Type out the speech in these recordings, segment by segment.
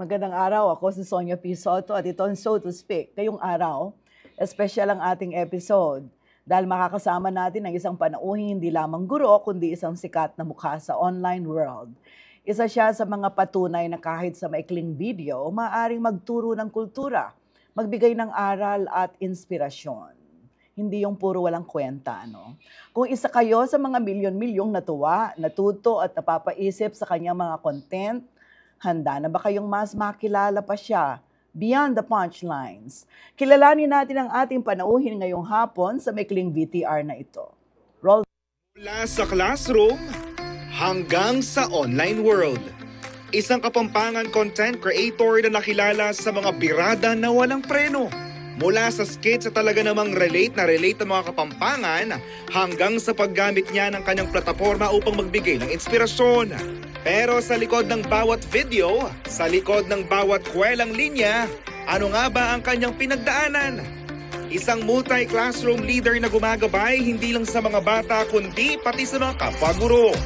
Magandang araw, ako si Sonia P. Soto at ito ang So to Speak. Ngayong araw, espesyal ang ating episode dahil makakasama natin ang isang panauhing hindi lamang guro kundi isang sikat na mukha sa online world. Isa siya sa mga patunay na kahit sa maikling video, maaaring magturo ng kultura, magbigay ng aral at inspirasyon. Hindi yung puro walang kwenta, no? Kung isa kayo sa mga milyon-milyong natuwa, natuto at napapaisip sa kanyang mga content, handa na ba kayong mas makilala pa siya beyond the punchlines? Kilalanin natin ang ating panauhin ngayong hapon sa maikling VTR na ito. Roll. Mula sa classroom hanggang sa online world. Isang Kapampangan content creator na nakilala sa mga birada na walang preno. Mula sa skits sa talaga namang relate ang mga Kapampangan hanggang sa paggamit niya ng kanyang plataforma upang magbigay ng inspirasyon. Pero sa likod ng bawat video, sa likod ng bawat kwelang linya, ano nga ba ang kanyang pinagdaanan? Isang multi-classroom leader na gumagabay hindi lang sa mga bata kundi pati sa mga kapwa-guro.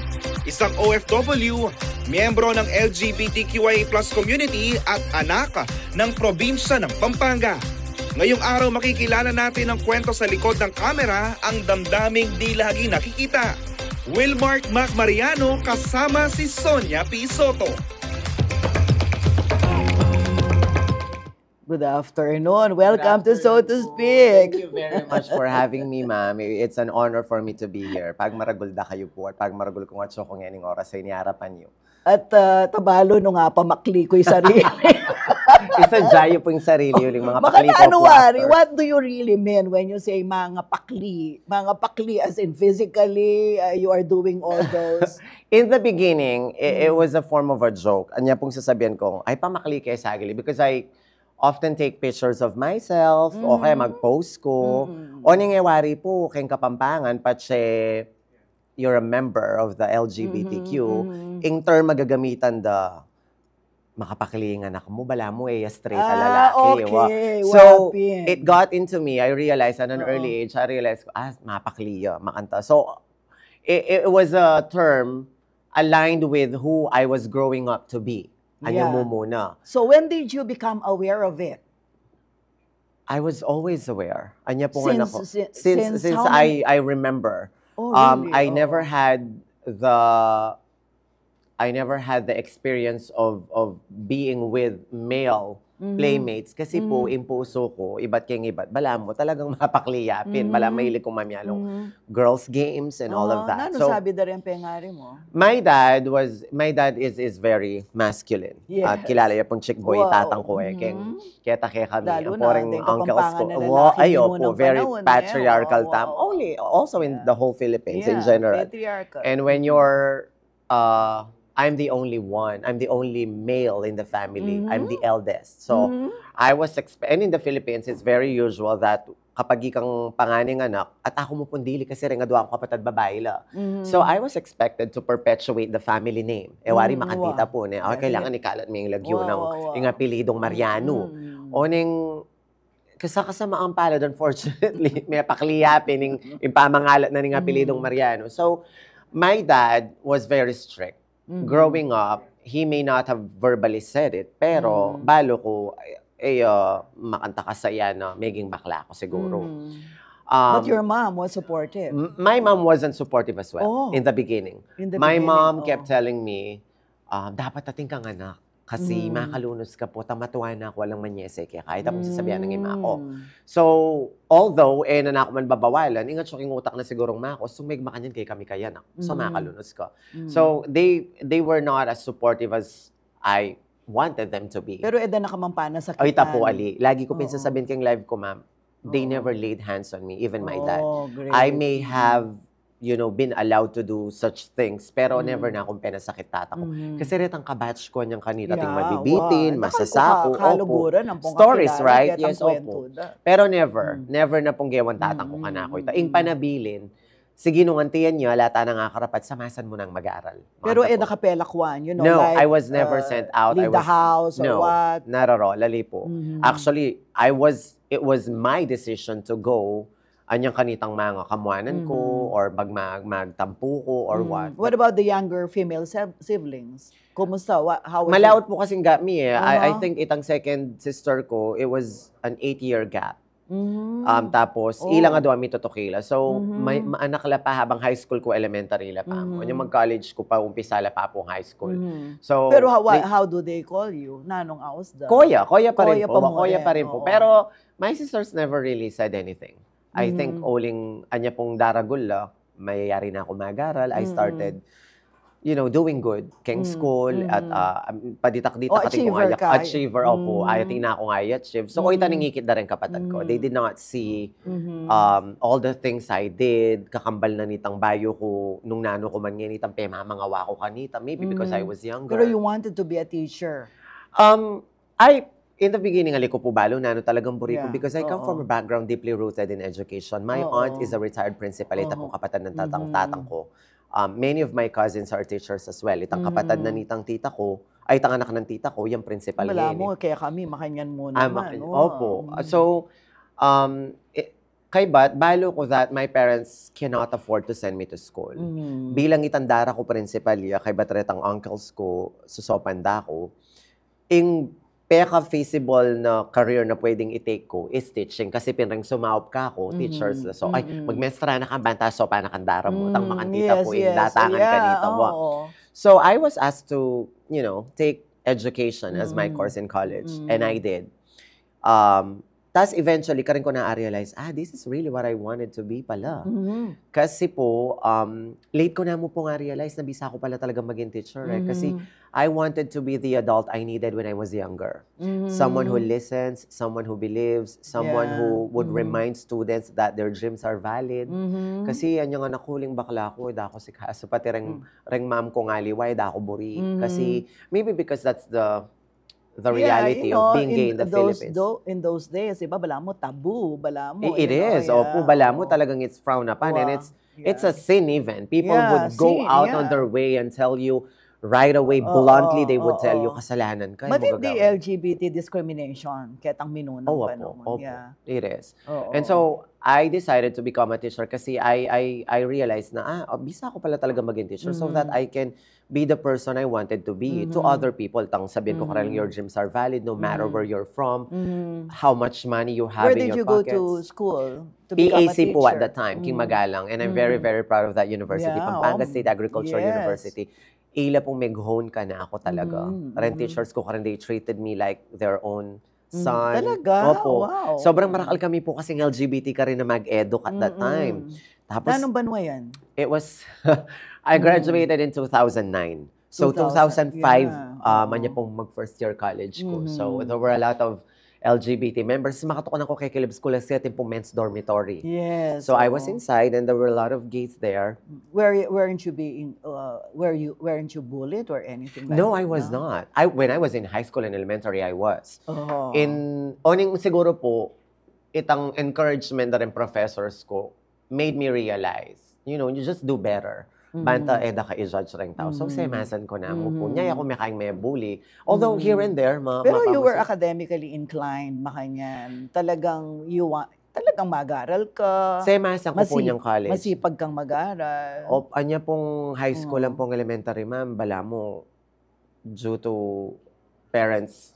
Isang OFW, miyembro ng LGBTQIA+ community at anak ng probinsya ng Pampanga. Ngayong araw makikilala natin ang kwento sa likod ng kamera, ang damdaming di lagi nakikita. Wilmark Mac Mariano kasama si Sonia P. Soto. Good afternoon. Welcome to So to Speak. Thank you very much for having me, ma'am. It's an honor for me to be here. Pag maragul da kayo po at pag maragul kung at kung nganing oras ay niyarapan niyo. At tabalo no nga pamakli ko yung sarili. Isa jayo po yung sarili yung mga pakli ko. Makananuwari, what do you really mean when you say mga pakli? Mga pakli as in physically, you are doing all those? In the beginning, it was a form of a joke. Anya pong sasabihan ko, ay pamakli kayo sa agili because I often take pictures of myself o kaya mag-post ko. O nangyayari po kayong Kapampangan, patse you're a member of the LGBTQ, in term magagamitan the makapaklingan ako mo, bala mo straight na lalaki. Okay. So, it got into me. I realized at an early age, I realized, mapakliya, makanta. So, it was a term aligned with who I was growing up to be. Anya mo muna. So, when did you become aware of it? I was always aware. Anya po Since I remember. Oh, really? I never had the experience of being with male playmates kasi po impuso ko iba't kayong iba't bala mo talagang mapakliyapin bala mahilig kong mamyalong girls games and all of that. So sabi da rin pengari mo? My dad is very masculine. Yes. At kilala ya pong chick boy tatang ko kaya take kami Lalo ang poring na, uncles ko. Ayo po, very patriarchal time. Only also in the whole Philippines in general. Patriarchal. And when you're I'm the only one. I'm the only male in the family. I'm the eldest. So, I was and in the Philippines, it's very usual that kapag ikang panganing anak, at ako mo pundili kasi rin nga doon ako kapatid babae la. So, I was expected to perpetuate the family name. Wari makantita po niya. Kailangan ikalat mo yung lagyo ng yung apelidong Mariano. O ning kasama ang palad, unfortunately, may pakliyapin yung pamangalat na ng apelidong Mariano. So, my dad was very strict. Growing up, he may not have verbally said it, pero balo ko, makanta ka saya na maging bakla ako siguro. But your mom was supportive. My mom wasn't supportive as well in the beginning. My mom kept telling me, dapat ating kang anak. Kasi makalunos ka po, tamatuan na ako, walang manyese, kaya kahit akong sasabihan ng ima ako. So, although, na ako man babawalan, ingat siya king utak na sigurong mako, so may makanyan kay kami kaya na. So, makalunos ka. So, they were not as supportive as I wanted them to be. Pero eda nakamampana sa Ay, tapo, Ali. Lagi ko pinsasabihin kayong live ko, ma'am, they never laid hands on me, even my dad. Great. I may have been allowed to do such things, pero never na akong penasakit tata ko. Kasi rin ang kabatch ko niyang kanita ting mabibitin, masasako, opo. Stories, right? Yes, opo. Pero never na pong gawan tatang ko kanako ito. Ing panabilin, sige nung antiyan niyo, alata na nga karapat, samasan mo nang mag-aaral. Pero nakapelakwan, no, like, I was never sent out. Leave the house or what? Not at all, lali po. Actually, it was my decision to go anyang kanitang mga kamuanan ko or magtampo ko or what. What about the younger female siblings? Kumusta? How was Malaot po kasing gap me eh. I Uh-huh. think itang second sister ko, it was an 8-year gap. Mhm. Tapos, Oh. ilang nga doon mi totokila. So, may anak la pa habang high school ko, elementary la pa. Yung mag-college ko pa, umpisa la pa po high school. So, Pero how do they call you? Nanong Ausda? Koya pa rin Koya po. pa mo Koya rin, pa rin po. oo. Pero, my sisters never really said anything. I think, uling, anya pong daragul la, mayayari na ako mag-aral. I started, doing good. Keng school, at paditak-ditak ating achiever ka. achiever, opo. Ayating na ako nga i-achieve. So, ko'y taningikit na rin kapatid ko. They did not see all the things I did. Kakambal na nitang bayo ko, nung nano ko man nga nitang pemamangawa ko kanita. Maybe because I was younger. Pero you wanted to be a teacher. In the beginning, aliko po balo, nano talagang buri ko Yeah, because I come from a background deeply rooted in education. My aunt is a retired principal. Ita pong kapatid ng tatang ko. Many of my cousins are teachers as well. Itang kapatid na nitang tita ko, ay itang anak ng tita ko, yung principal Wala ngayon. mo, kaya kami, makanyan mo naman. Opo. So, kay balo ko that my parents cannot afford to send me to school. Bilang itandara ko principal, kay retang uncles ko, susopanda ko, peka-feasible na career na pwedeng i-take ko is teaching. Kasi pinrang sumawap ka ako, teachers. So, magmestra na ka, banta, so pa nakandara mo. Tang makantita po, datangan ka dito mo. So, I was asked to, take education as my course in college. And I did. Tapos eventually, karin ko na-realize, this is really what I wanted to be pala. Kasi po, late ko na mo po nga-realize na bisa ko pala talaga maging teacher. Kasi I wanted to be the adult I needed when I was younger. Someone who listens, someone who believes, someone who would remind students that their dreams are valid. Kasi yan yung nakuling bakla ko, dako si kaso, pati reng ma'am ko nga liway, dako buri. Kasi maybe because that's the reality of being gay in the Philippines. In those days, iba, bala mo, tabu, bala mo. It is. Opo, bala mo talagang it's frowned upon. And it's a sin even. People would go out on their way and tell you right away, bluntly, they would tell you, kasalanan ka. But hindi LGBT discrimination, ketang minunang pa naman. Opo, it is. And so, I decided to become a teacher kasi I realized na, bisa ko pala talaga maging teacher so that I can be the person I wanted to be to other people. Tang sabihin ko karang your dreams are valid no matter where you're from, how much money you have in your pockets. Where did you go to school to become a teacher? PAC po at that time, King Magalang. And I'm very, very proud of that university, Pampanga State Agricultural University. Ila pong meghone ka na ako talaga. Ren teachers ko karan, they treated me like their own son. Talaga? Opo. Wow. Sobrang marakal kami po kasing LGBT ka rin na mag-edu at that time. Tapos, anong banwa yan? it was, I graduated in 2009. So, 2005, manya pong mag-first year college ko. So, there were a lot of LGBT members. Makatukan ako kay Caleb School kasi ating pong men's dormitory. Yes. So, I was inside and there were a lot of gays there. Weren't you bullied or anything like that? No, I was not. When I was in high school and elementary, I was. Oh. Oning siguro po, itang encouragement na rin professors ko made me realize, you just do better. Banta eda ka i-judge rin tao. So, semasan ko na mo po. Nyaya ko may kaing may bully. Although, here and there, pero you were academically inclined, makanyan. Talagang mag-aral ka. Semasan ko po niyang college. Masipag kang mag-aral. Anya pong high school lang pong elementary, ma'am, bala mo, due to parents,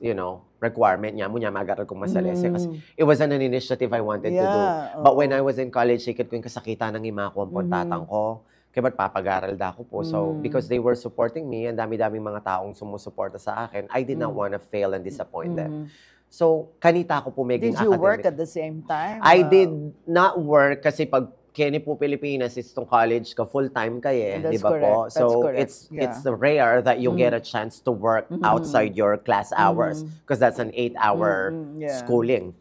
requirement niya mo mag-aral kong masalese. Kasi it was an initiative I wanted to do. But when I was in college, sikit ko yung kasakitan ng ima ko, ang tatang ko. Kaya ba't papag-aral da ako po? So, because they were supporting me, and dami-daming mga taong sumusuporta sa akin, I did not want to fail and disappoint them. So, kanita ako po maging academic. Did you work at the same time? I did not work kasi pag Kenny po Pilipinas is itong college ka, full-time kayo di ba po? So, it's rare that you get a chance to work outside your class hours because that's an 8-hour schooling.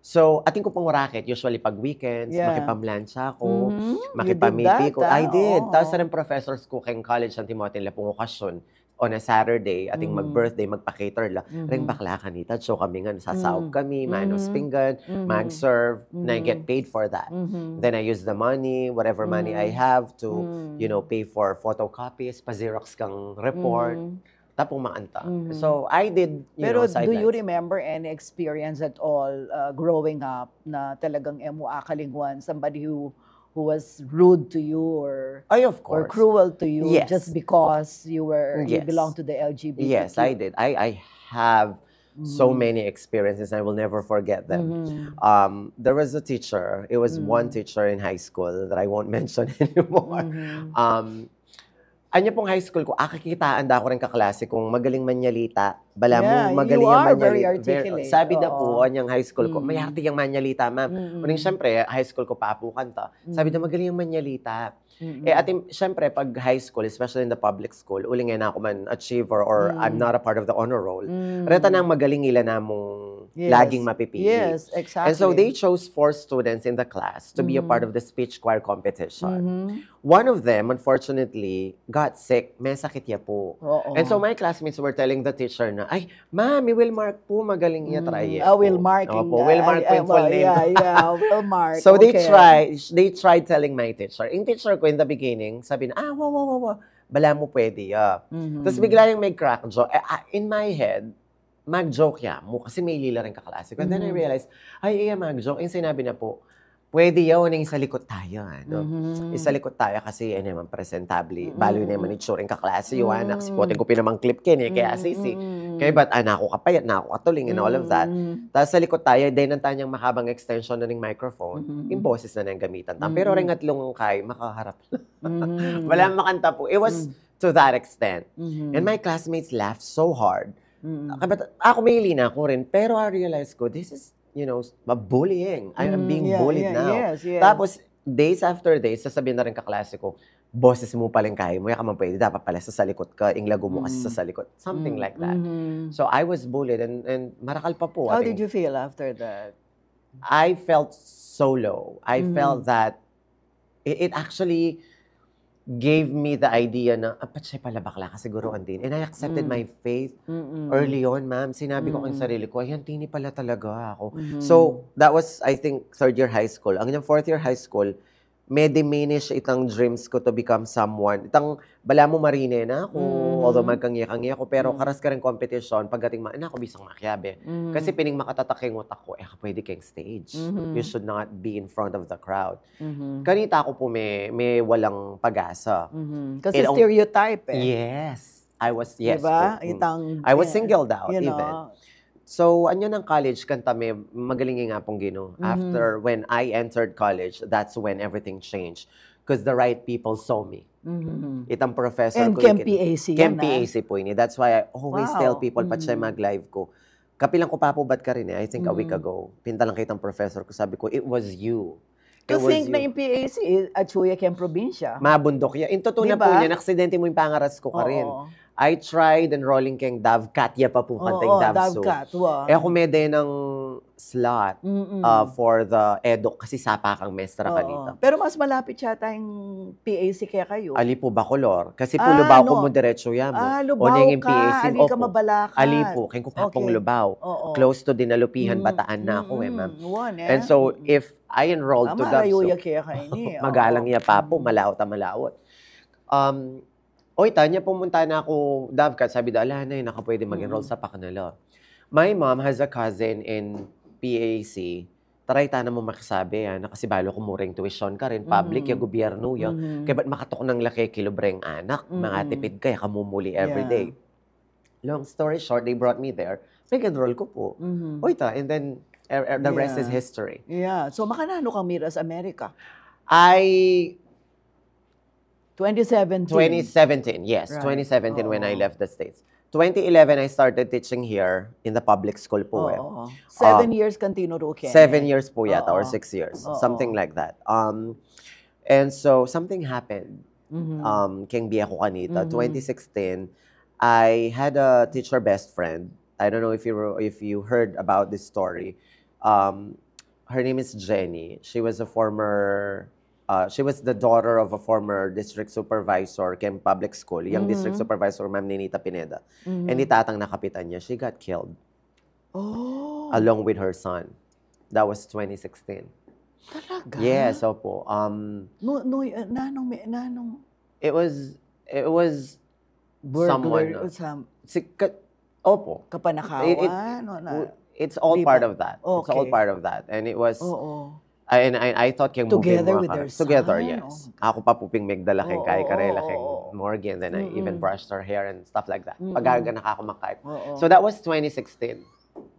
So, ating ko pong racket, usually pag weekends, makipamlansya ako, makipamiti ko. I did. Tapos rin professors ko kayong college ng Timothy nila pong okasyon on a Saturday, ating mag-birthday, magpa-cater la. Ring bakla kanita, so kami nga, sasaob kami, manos pinggan, mag-serve, na I get paid for that. Then I use the money, whatever money I have to, pay for photocopies, pa-Xerox kang report. tapong maanta. So, I did, Pero do you sidelines. remember any experience at all growing up na talagang emo akalingwan, somebody who was rude to you or Ay, of or course. cruel to you Yes. just because you Yes. belong to the LGBTQ? Yes, I did. I have so many experiences. I will never forget them. There was a teacher. It was one teacher in high school that I won't mention anymore. Anya pong high school ko, kikitaan da ako rin kaklase kung magaling manyalita. Bala Yeah, mo magaling you ang are very manyalita. articulate. Sabi na Oo. po, anyang high school ko, may arte yung manyalita, ma'am. Kuning syempre, high school ko pa po kanta. Sabi na magaling yung manyalita. Syempre, pag high school, especially in the public school, uling na ako man achiever or I'm not a part of the honor roll. Reta nang magaling ila na mong laging mapipili. Yes, exactly. And so they chose 4 students in the class to be a part of the speech choir competition. One of them, unfortunately, got sick. May sakit niya po. Oo. And so my classmates were telling the teacher na, ay, ma'am, Will Mark po, magaling niya try. Will Mark. Opo, Will Mark po yung full name. Yeah, Will Mark. So Okay. they tried telling my teacher. Yung teacher ko in the beginning, sabi na, wow. Bala mo pwede, Tapos bigla yung may crack joke. In my head, mag-joke ya mo kasi may lila rin kaklase ko. And then I realized, ay, mag-joke. Yung sinabi na po, pwede yaw na sa likod tayo. Isa likod tayo kasi naman presentable. Balo naman itsura yung kaklase yun. Kasi putin ko pinamang clip kin kaya sisi. Kaya ba't na ako kapayat, na ako katuling and all of that. Tapos sa likod tayo, din ang tanyang mahabang extension na ng microphone, yung boses na nang gamitan. Pero ring atlong kay, makaharap. Wala makanta po. It was to that extent. And my classmates laughed so hard. But ako may lina ko rin. Pero I realized ko, this is, bullying. I am being bullied now. Yes. Tapos, days after days, sasabihin na rin kaklase ko, boses mo paling kaya mo, ka man pwede, dapat pala sa likod ka, inglago mo kasi sa likod. Something like that. So, I was bullied and marakal pa po. How did you feel after that? I felt so low. I felt that it actually gave me the idea na, siya pala bakla kasi guruan din. And I accepted my faith early on, ma'am. Sinabi ko kay sarili ko, ayan, tini pala talaga ako. So, that was, I think, 3rd year high school. Ang 4th year high school, may diminish itang dreams ko to become someone. Itang, bala mo marine na ako, although magkangya-kangya ako, pero karas ka rin competition, pagdating ako bisang makyabe. Kasi pining makatataking utak ko, pwede kang stage. You should not be in front of the crowd. Kanita ako po may walang pag-asa. Kasi stereotype Yes. I was, yes. Diba? Po. I was singled out even. So, anyo ng college, kanta may magaling nga pong gino. After, when I entered college, that's when everything changed. Because the right people saw me. Itang professor And ko. Chem PAC yan, PAC po ini. That's why I always tell people, pa siya mag-live ko. Kapilang ko pa po, ba't ka rin I think a week ago. Pinta lang kitang professor ko, sabi ko, it was you. To think na yung PAC, at Chuya Kem Probinsya. Mabundok yan. In totoo na po niya, naksidente mo yung pangaras ko ka rin. I tried enrolling keng Davcat, pa po kanteng Davso. Davcat, ako may din ng slot for the EDOC kasi sapa kang mestra ka dito. Pero mas malapit yata yung PAC kaya kayo. Ali po Bacolor. Kasi po Lubao ko mo diretso yan mo. Lubao ka. Ali ka Mabalacan. Ali po. Kaya ko papong Lubao. Close to Dinalupihan, Bataan na ako ma'am. And so, if I enrolled to Davso, magalang niya pa po, malawot. Tanya, pumunta na ako, Davcat, sabi da, ala na nakapwede mag-enroll sa Pacanala. My mom has a cousin in PAC. Taray na mo makasabi, na kasi balo kumuring tuition ka rin, public, ya gobyerno, kaya ba't makatok ng laki kilobreng anak, mga tipid kaya kamumuli everyday. Long story short, they brought me there. Nag-enroll ko po. And then, the rest is history. Yeah. So, makanano kang Miras America? 2017, yes. Right. 2017 when I left the States. 2011, I started teaching here in the public school po. 7 years kang tinuro, Ken. 7 years po yata, or 6 years. Something like that. And so, something happened. Keng biya ko kanita. 2016, I had a teacher best friend. I don't know if you heard about this story. Her name is Jenny. She was a former... she was the daughter of a former district supervisor Kem Public School, yung district supervisor, Ma'am Ninita Pineda. And itatang nakapitan niya, she got killed. Along with her son. That was 2016. Talaga? Yes, opo. Nanong? It was someone. Burglar, Opo. kapanakawan? It's all Di part ba? of that. It's all Okay. part of that. And it was, Oo. I thought kayong movie Together mo with their together, son, yes. Ako pa po migdala kay Oo, Kai Karela, oo, kay oo. Morgan, then I even brushed her hair and stuff like that. Mm-mm. Pagaga nakakumakay. Oo. So that was 2016.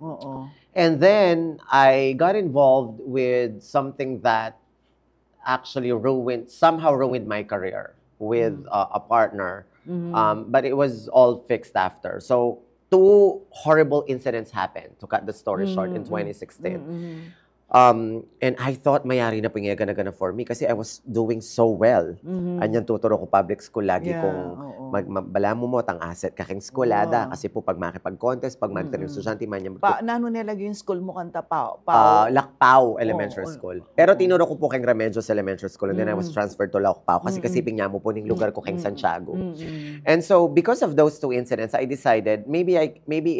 Oo. And then I got involved with something that actually somehow ruined my career with a partner. But it was all fixed after. So two horrible incidents happened, to cut the story short, in 2016. And I thought mayari na pingyagana for me kasi I was doing so well. Anyan tuturo ko public school lagi kung bala mo tang asset kaking skolada kasi po pag makipag-contest, pag magtanong estudyante man yan. Nano nilagay yung school mo kanta Pao? Lakpao Elementary School. Pero tinuro ko po keng Remedios Elementary School and then I was transferred to Lakpao kasi kasiping niya mo po ning lugar ko keng Santiago. And so because of those two incidents, I decided maybe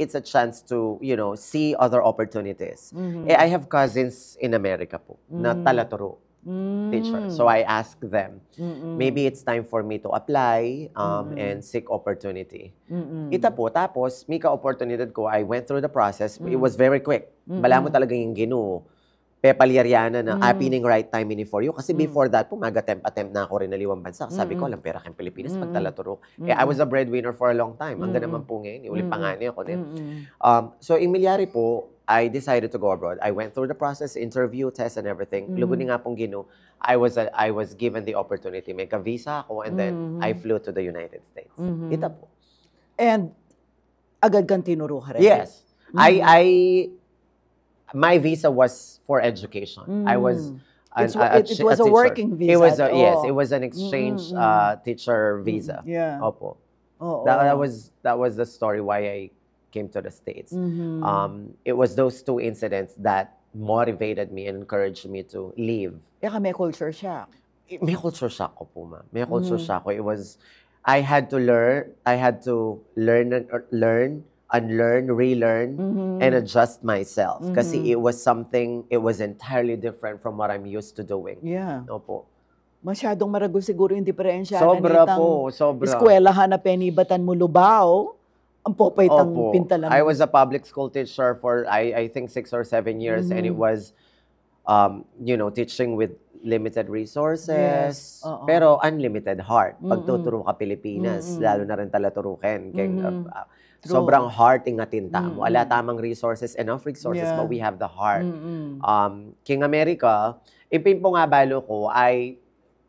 it's a chance to, see other opportunities. I have cousins in America po na talaturo teacher. So I asked them, maybe it's time for me to apply and seek opportunity. Ita po, tapos, mika opportunity ko, I went through the process. It was very quick. Bala mo talaga yung Ginoo. Pepalyariana na pining right time ini for you. Kasi before that po, attempt na ako rin na liwang bansa. Sabi ko, alam pera kang Pilipinas, pagtalaturo. I was a breadwinner for a long time. Hanggang naman po ngayon, uli pangani ako din. So, in Milyari po, I decided to go abroad. I went through the process, interview, test, and everything. Luguni nga pong Ginoo, I was given the opportunity. May ka-visa ako, and then I flew to the United States. Ita po. And agad kang tinuro ka rin? Yes. My visa was for education. I was it was a working visa. It was yes, it was an exchange teacher visa. Yeah. Opo. That was the story why I came to the States. It was those two incidents that motivated me and encouraged me to leave. May culture shock. May culture shock ko po, ma'am. May culture shock ko. It was, I had to unlearn, relearn, and adjust myself. Kasi it was entirely different from what I'm used to doing. Yeah. Opo. Masyadong marago siguro yung diferensya. Sobra po, sobra. Eskwelahan na penibatan mo Lubao, ang popaytang pintalan. I was a public school teacher for, I think, 6 or 7 years, and it was, teaching with limited resources, pero unlimited heart. Pagtuturo ka Pilipinas, lalo na rin talaturukin. Sobrang heart ingatin ta mo. Wala tamang resources, enough resources, but we have the heart. King America, ipin po nga balo ko,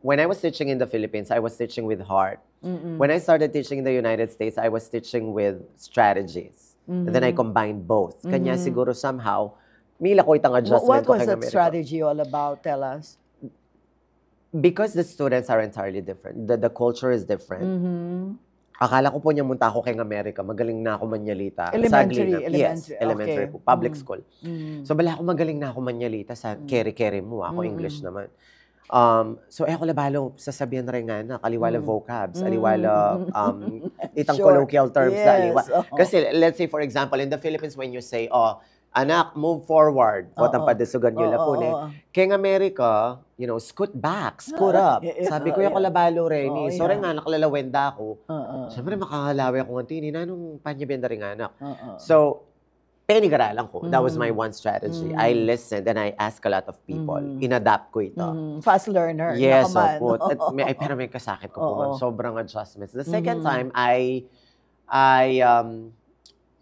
when I was teaching in the Philippines, I was teaching with heart. When I started teaching in the United States, I was teaching with strategies. And then I combined both. Kanya siguro somehow, mila ko itang adjustment ko What was King that America. strategy all about? Tell us. Because the students are entirely different. The culture is different. Akala ko po niya munta ako kay Amerika, magaling na ako manyalita. Elementary. Yes, elementary Okay. po, public school. So bala ako magaling na ako manyalita sa keri-keri mo, ako English naman. So ako labalo, sasabihan na rin nga na, kaliwala vocabs, aliwala itang colloquial terms na aliwa. Kasi let's say for example, in the Philippines when you say, anak, move forward. Ang padisugan nyo lapunin. Kaya Amerika, scoot back, scoot up. Sabi ko, yung kalabalo rin. So rin nga, nakalalawenda ako. Siyempre, makakalawi ako ng tini. Nanong panyabenda rin anak. So, penigaralan ko. That was my one strategy. I listened and I asked a lot of people. Inadapt ko ito. Fast learner. Yes, nakaman. opo. Pero may kasakit ko po. Sobrang adjustments. The second time, I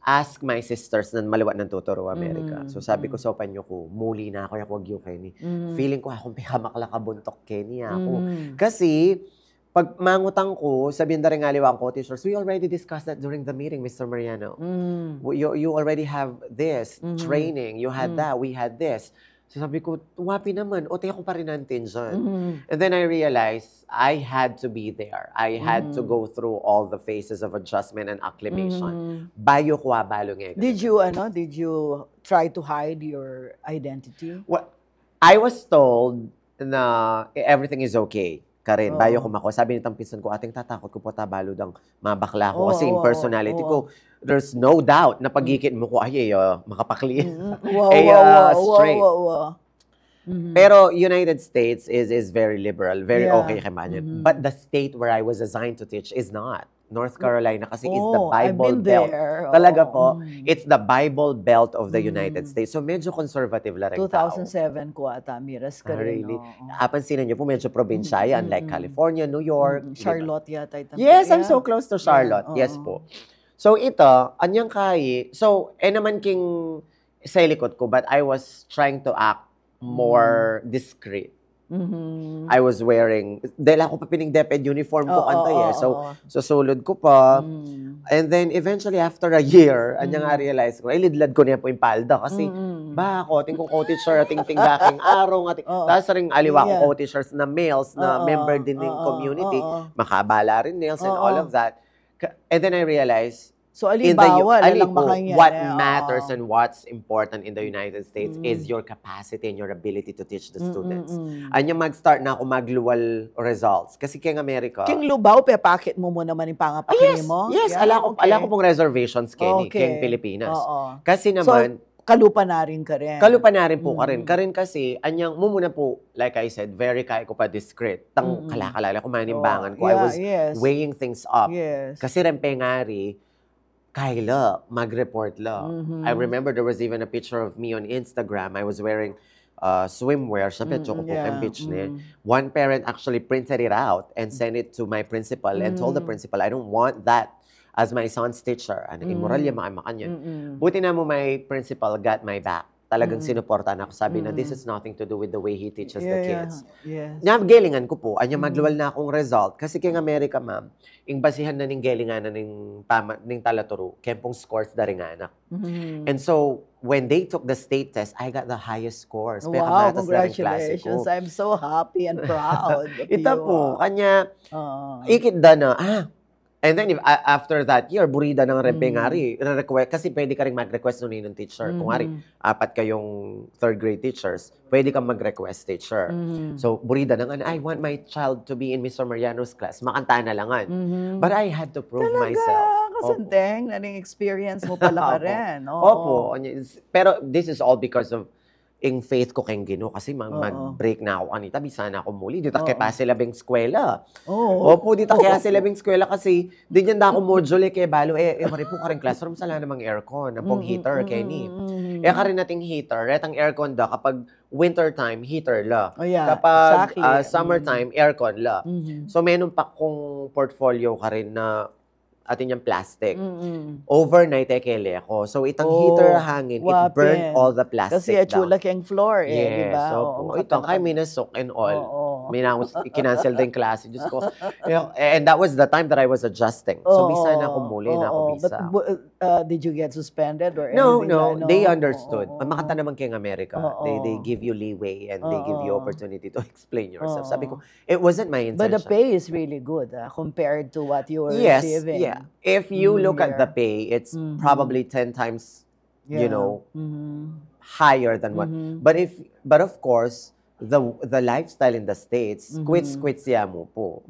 ask my sisters na maliwat ng tuturo Amerika. So sabi ko sa panyo ko, muli na ako, wag yung Kenny. Feeling ko akong pikamakakabuntok Kenny ako. Kasi, pag mangutang ko, sabihin na rin ngaliwang ko, teachers, we already discussed that during the meeting, Mr. Mariano. You already have this training. You had that. We had this. So sabi ko, wapi naman. O, tayo ko pa rin natin dyan. And then I realized I had to be there. I had to go through all the phases of adjustment and acclimation. Bayo ko balo nga. Did you try to hide your identity? Well, I was told na everything is okay. Karin, bayo ko mako. Sabi nitang pinsan ko, ating tatakot ko po tabalo dang mabakla ko. Kasi yung personality ko, there's no doubt na pagikit mo ko, makapakli. Straight. Pero United States is very liberal, very okay kay Manyan. But the state where I was assigned to teach is not. North Carolina kasi is the Oh, I've Bible been Belt. there. Talaga Oo. po. It's the Bible Belt of the United States. So medyo conservative la rin tao. 2007 ko ata, Miras ka rin. Really? Oo. Pansinan niyo po, medyo probinsya yan, like California, New York. di ba? Charlotte yata. Yes, I'm Yeah. so close to Charlotte. Yeah, Yes oo. po. So ito, anyang kay, so, naman king sa likod ko, but I was trying to act more discreet. Mhm. I was wearing, dahil ako pa pinigdeped uniform ko Oo, kantay eh. oo, So, oo. susulod ko pa. Mm. And then, eventually, after a year, anyang nga realize ko, lidlad ko niya po yung palda. Kasi, ba ako, ating kong co-teacher, ating tinggaking araw, ating, Oo. tapos ring aliwa Yeah. ko co-teachers na males, na Oo, member din ng oo, community, oo. makabala rin nails and Oo. all of that. And then I realized, So, alibawa, lalang po, makanya. what matters and what's important in the United States Mm. is your capacity and your ability to teach the students. Anya mag-start na ako magluwal results. Kasi kaya Amerika, King Lubaw, pepakit mo naman yung pangapakini yes, mo? yes, Yeah, ala ko pong reservations, Kenny, Okay. kayong Pilipinas. Oo. Kasi naman, Kalupa na rin ka rin. kalupa na rin po ka rin. Karin kasi, anyang mumuna po, like I said, very kaya ko pa discreet. Tang kalakalala ko, manimbangan ko. I was weighing things up. Yes. Kasi rempengari, Kyla, mag-report la. I remember there was even a picture of me on Instagram. I was wearing swimwear. Siyempre, choco po ang pitch niya. One parent actually printed it out and sent it to my principal and told the principal, I don't want that as my son's teacher. Ano, immoral yung makamakan yun. Buti na mo my principal got my back. Talagang sinuportahan ako. Sabi na, this is nothing to do with the way he teaches the kids. Yes. Galingan ko po, anya magluwal na akong result. Kasi kaya Amerika, ma'am, ing basihan na ning galingan na ning talaturo, kaya pong scores da rin anak. And so, when they took the state test, I got the highest scores. Wow, congratulations. I'm so happy and proud of Ito you. po, kanya, Oo. ikit da na, and then, after that year, burida ng rempengari, kasi pwede ka rin mag-request nun ng teacher. Kung nga apat kayong third grade teachers, pwede kang mag-request teacher. So, burida ng, I want my child to be in Mr. Mariano's class. Makanta na langan. But I had to prove myself. Kasanteng, naning experience mo pala ka rin. Opo. Pero this is all because of ing faith ko kayong Ginoo kasi mag-break na ako kanita, bisa na ako muli. Dito kaya pa sila bing eskwela. Opo, dito kaya sila bing eskwela kasi di dyan na ako module kaya balo, mari po ka rin classroom, sala namang aircon, napong heater, Kenny. Ka rin nating heater, retang aircon da, kapag winter time, heater la. Kapag summertime, aircon la. So, meron pa kong portfolio ka rin na atin yung plastic. Overnight, kele ako. So, itang heater hangin, it burned all the plastic kasi achula kayang floor yes, di ba? So, ito, kay minasok and all. Kinancel din klase. Diyos ko. And that was the time that I was adjusting. So, bisa na ako muli na ako bisa. But did you get suspended or No, anything? they understood. Makanta naman kayong Amerika. They give you leeway and they give you opportunity to explain yourself. Sabi ko, it wasn't my intention. But the pay is really good compared to what you were yes, receiving. Yeah. If you look at the pay, it's probably 10 times, you know, higher than what. But of course, the lifestyle in the States, quits siya mo po.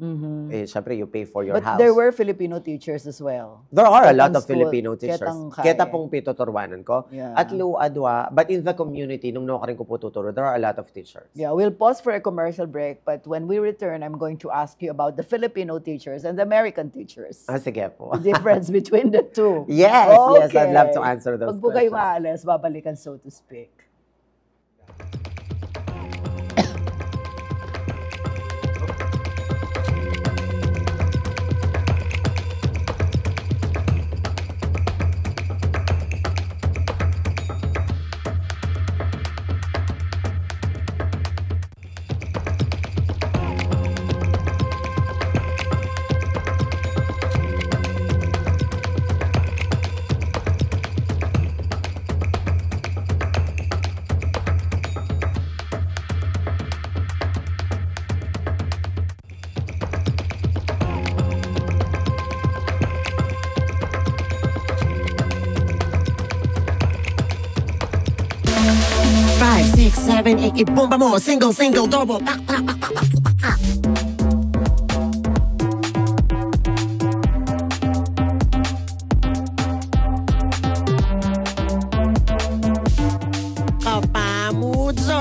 Syempre, you pay for your house. But there were Filipino teachers as well. There are a lot Ketang of school, Filipino teachers. Keta pong pituturwanan ko. At adwa, but in the community, nung no ka rin ko po tuturo, there are a lot of teachers. Yeah, we'll pause for a commercial break, but when we return, I'm going to ask you about the Filipino teachers and the American teachers. Sige po. The difference between the two. Yes, yes, I'd love to answer those questions. Pag po kayo questions. maalis, babalikan so to speak. Five, six, seven, eight, boom, boom, single, double, back, back, back, back, back, back. Kapamudzo!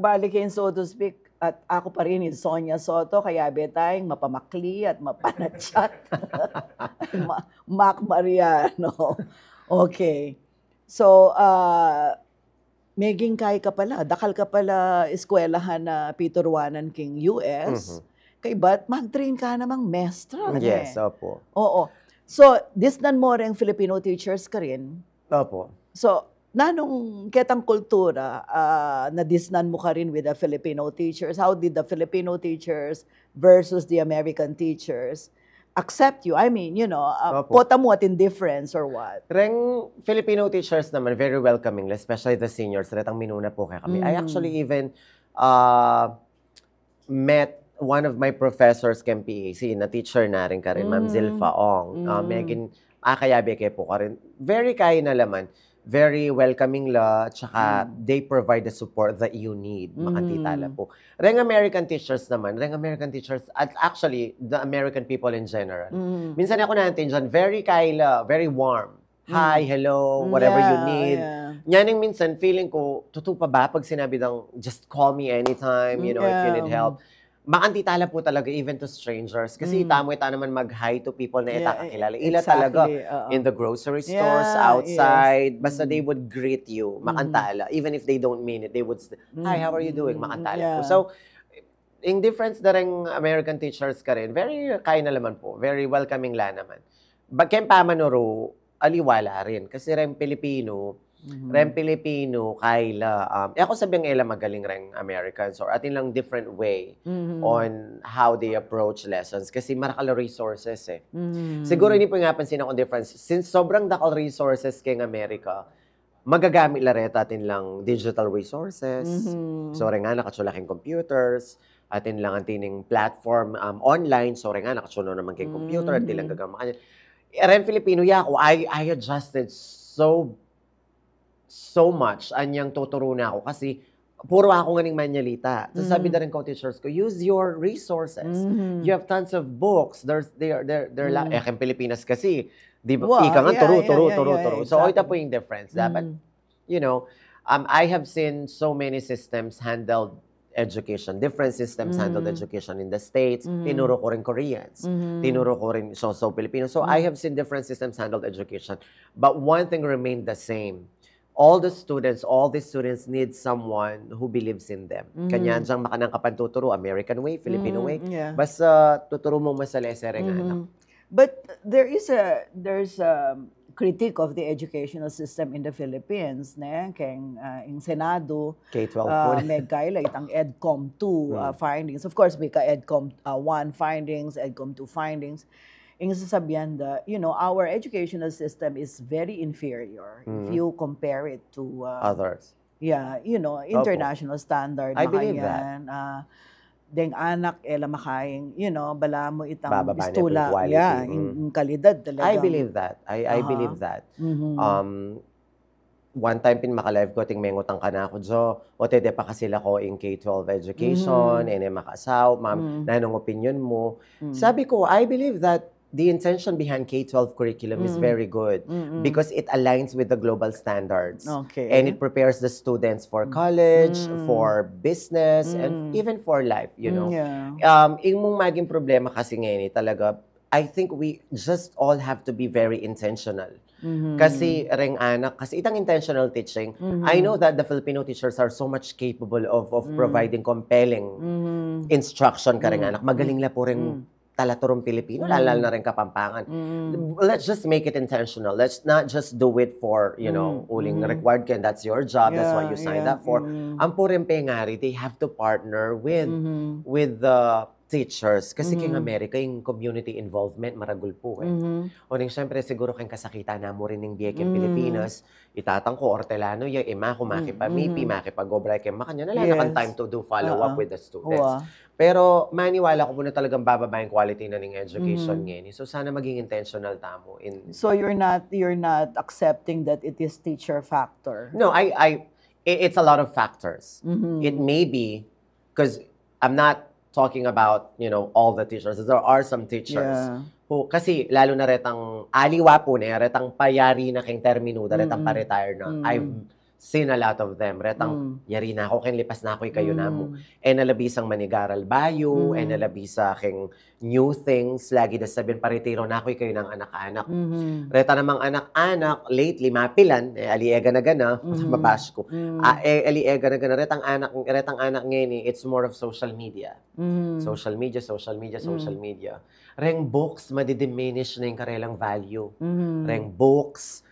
balikin, so to speak, at ako pa rin yung Sonia Soto, kaya betayong mapamakli at mapanatsyat. Mac Mariano. Okay. So, Meging kay ka pala, dakal ka pala eskwelahan na Pituruanan King US. Kay ba't mag-train ka namang mestra? Yes, opo. Oo. So, disnan mo rin Filipino teachers ka rin. Opo. So, nanong ketang kultura na disnan mo ka rin with the Filipino teachers? How did the Filipino teachers versus the American teachers accept you? I mean, pota mo at indifference or what? Reng Filipino teachers naman, very welcoming, especially the seniors. Retang minuna po kaya kami. I actually even met one of my professors kay PAC, na teacher na rin ka rin, Ma'am Zilfa Ong. Megin, akayabi kayo po ka rin. Very kaya na laman. Very welcoming la, tsaka they provide the support that you need, makantitala po. Reng American teachers naman, at actually, the American people in general. Minsan ako natin dyan, very kaila, very warm. Hi, hello, whatever you need. Yan yung minsan, feeling ko, totoo pa ba pag sinabi ng, just call me anytime, if you need help. Makantitala po talaga even to strangers. Kasi ita naman mag-hi to people na itakakilala. Ila talaga in the grocery stores, outside. Basta they would greet you, makantala. Even if they don't mean it, they would say, hi, how are you doing? Makantala po. So, in difference na rin American teachers ka rin, very kaya na naman po. Very welcoming la naman. Bagkem pa manuro, aliwala rin. Kasi rin Pilipino, kaila. Ako sabihin ila magaling rin Americans or atin lang different way on how they approach lessons. Kasi marakala resources eh. Siguro hindi po nga pansin akong difference. Since sobrang dakal resources kay America, magagamit la reta atin lang digital resources. So rin nga nakachulaking computers, atin lang ang tining platform online. So rin nga nakachula naman kay computer, atin lang gagamakan. Ren Filipino, I adjusted so much anyang tuturo na ako kasi puro ako nganing manyalita. So sabi na rin ko teachers ko, use your resources. You have tons of books. They're in Pilipinas kasi, di ba? Ika nga, turo. So ito po yung difference. Dapat, I have seen so many systems handled education. Different systems handled education in the States. Tinuro ko rin Koreans. Tinuro ko rin so Filipino. So I have seen different systems handled education. But one thing remained the same. All these students need someone who believes in them. Kanya diyang makanang kapantuturo, American way, Filipino way. Basta tuturo mo masalesere nga anak. But there's a critique of the educational system in the Philippines, ne? Keng in Senado, K-12 po. may kaila itang EDCOM 2 findings. Of course, may ka EDCOM 1 findings, EDCOM 2 findings. Yung sasabihan our educational system is very inferior if you compare it to others. Yeah, international standard. I believe that. Deng anak ela makaing, bala mo itang Bababa niya istula. po quality. Yeah, in kalidad talaga. I believe that. I believe that. One time pinmaka-live ko, ting mengutang ka na ako, Jo, o tede pa kasi ko in K-12 education, ene makasaw, ma'am, nanong opinion mo. Sabi ko, I believe that the intention behind K-12 curriculum is very good because it aligns with the global standards. Okay. And it prepares the students for college, for business, and even for life, Yeah. Yung mong maging problema kasi ngayon talaga, I think we just all have to be very intentional. Kasi ring anak, kasi itang intentional teaching, I know that the Filipino teachers are so much capable of providing compelling instruction ka ring anak. Magaling la po rin talaturong Pilipino, lalo na rin Kapampangan. Let's just make it intentional. Let's not just do it for, uling required ka, and that's your job, that's what you signed up for. Ang po rin pengari, they have to partner with the teachers. Kasi king Amerika, yung community involvement, maragul po eh. O ning syempre, siguro kang kasakita na mo rin ng biyak yung Pilipinas, itatang ko, ortelano, yung ima, kumaki-pamipi, makipag-obray kayo, makanya na kang time to do follow-up with the students. Pero maniwala ko po na talagang bababa yung quality na ng education ngayon. So sana maging intentional tamo. So you're not accepting that it is teacher factor? No, it's a lot of factors. It may be, because I'm not talking about, all the teachers. There are some teachers who, kasi lalo na retang aliwa po na, retang payari na king termino, retang pa-retire na. I've seen a lot of them. Retang, yari na ako, lipas na ako, kayo na mo. E nalabisang manigaral bayo, e nalabisa aking new things, lagi na sabihin, paritiro na ako, kayo ng anak-anak. Reta namang anak-anak, lately, mapilan, aliega na gana, mabash ko. Aliega na gana, retang anak ngayon, it's more of social media. Social media. Reng books, madidiminish na yung karelang value. Reng books,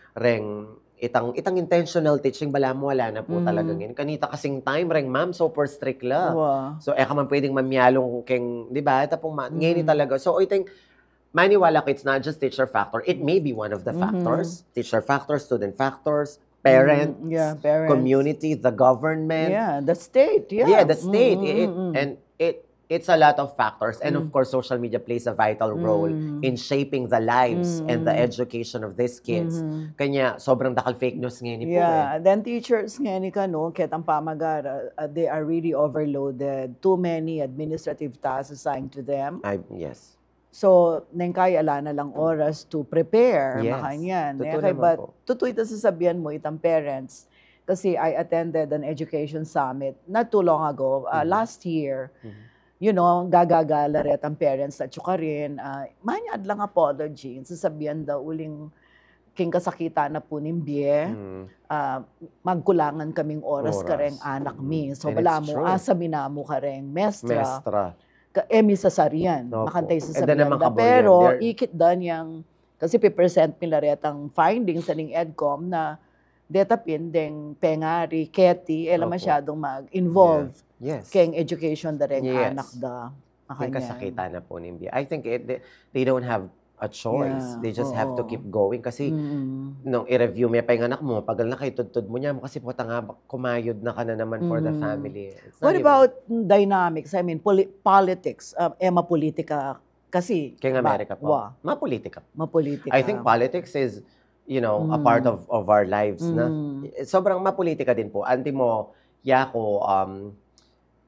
itang intentional teaching, bala mo, wala na po talaga ngayon. Kanita kasing time, reng ma'am, super strict la. Wow. So, ka man pwedeng mamyalong keng, di ba? Tapong ngayon talaga. So, I think, maniwala ko, it's not just teacher factor. It may be one of the factors. Teacher factors, student factors, parents, parents, community, the government. Yeah, the state. Yeah, the state. It's a lot of factors. And of course, social media plays a vital role in shaping the lives and the education of these kids. Kanya, sobrang dakal fake news ngayon po. Yeah, then teachers ngayon no, ketang pamagara, they are really overloaded. Too many administrative tasks assigned to them. Yes. So, nang kaya ala na lang oras to prepare. Yes. Makanyan. Totoo Kaya naman ba, po. totoo ito sasabihan mo itang parents. Kasi I attended an education summit not too long ago, last year. You know, gagagala rin ang parents at saka rin, manyad lang apology. Sasabihan daw uling king kasakita na po nimbye, magkulangan kaming oras ka rin anak mi. So, And bala it's mo, true. asa minamo ka rin, mestra. Mestra. Sa sarian, Opo. makantay sa And then sabihan naman da. kabolyan, Pero, they're- ikit dan yang, kasi pipresent nila retang findings sa ning EDCOM na deta pindeng pengari, keti, ela Opo. masyadong mag-involve Yes. keng education da rin Yes. anak da. Yung Makanya. kasakitan na po ni Mbia. I think they don't have a choice. Yeah, They just have to oo. keep going. Kasi, nung i-review mo yung anak mo, pagal na kayo, tudtud mo niya mo, kasi puta nga, kumayod na ka na naman for the family. It's not What even- about dynamics? I mean, politics, mapolitika kasi. Kaya Amerika po. Wa, Mapolitika. mapolitika. I think politics is, a part of our lives na. Sobrang mapolitika din po. Anti mo, yako,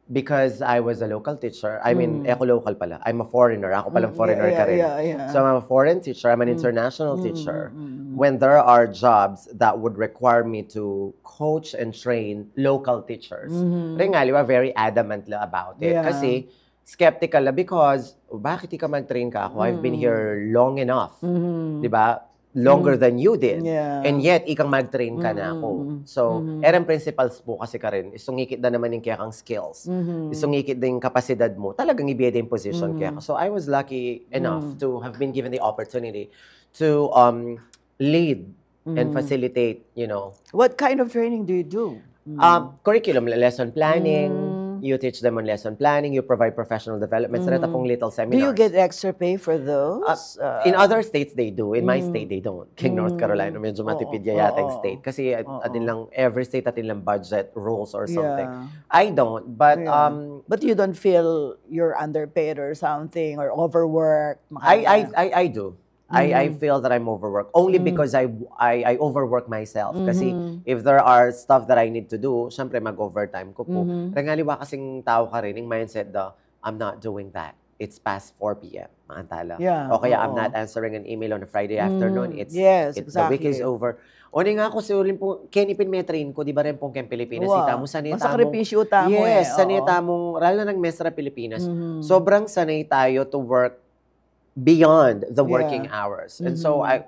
because I was a local teacher, I mean, ako local pala. I'm a foreigner. Ako palang foreigner ka rin. Yeah. So I'm a foreign teacher. I'm an international teacher. When there are jobs that would require me to coach and train local teachers, Ringali were very adamant about it. Yeah. Kasi skeptical la because, bakit di ka mag-train ka ako? I've been here long enough. Di ba? Longer than you did. Yeah. And yet, ikang mag-train ka na ako. So, erang principles po kasi ka rin, isungikit na naman yung kaya kang skills. Isungikit din yung kapasidad mo. Talagang ibiyada yung position kaya ka. So, I was lucky enough to have been given the opportunity to lead and facilitate, What kind of training do you do? curriculum, lesson planning. You teach them on lesson planning. You provide professional development. So, reta pong little Do seminars. you get extra pay for those? In other states, they do. In my state, they don't. King North Carolina, medyo matipid yata yung state. Kasi atin lang, every state atin lang budget rules or something. Yeah. I don't, but But you don't feel you're underpaid or something or overworked? I do. I feel that I'm overworked only because I overwork myself. Kasi if there are stuff that I need to do, syempre mag-overtime ko po. Rangaliwa kasing tao ka rin, yung mindset da, I'm not doing that. It's past 4 p.m. Maantala. Yeah, O kaya I'm oo. not answering an email on a Friday afternoon. It's Yes, The week is exactly. over. O nga ako, surin po, Kenny Pinmetrain ko, di ba rin pong Ken Pilipinas, Wow. ita mo, sanay Masakripisyo tamo yes, eh, sanay oo. tamong, lalo ng Mesra Pilipinas, sobrang sanay tayo to work beyond the working hours. And so I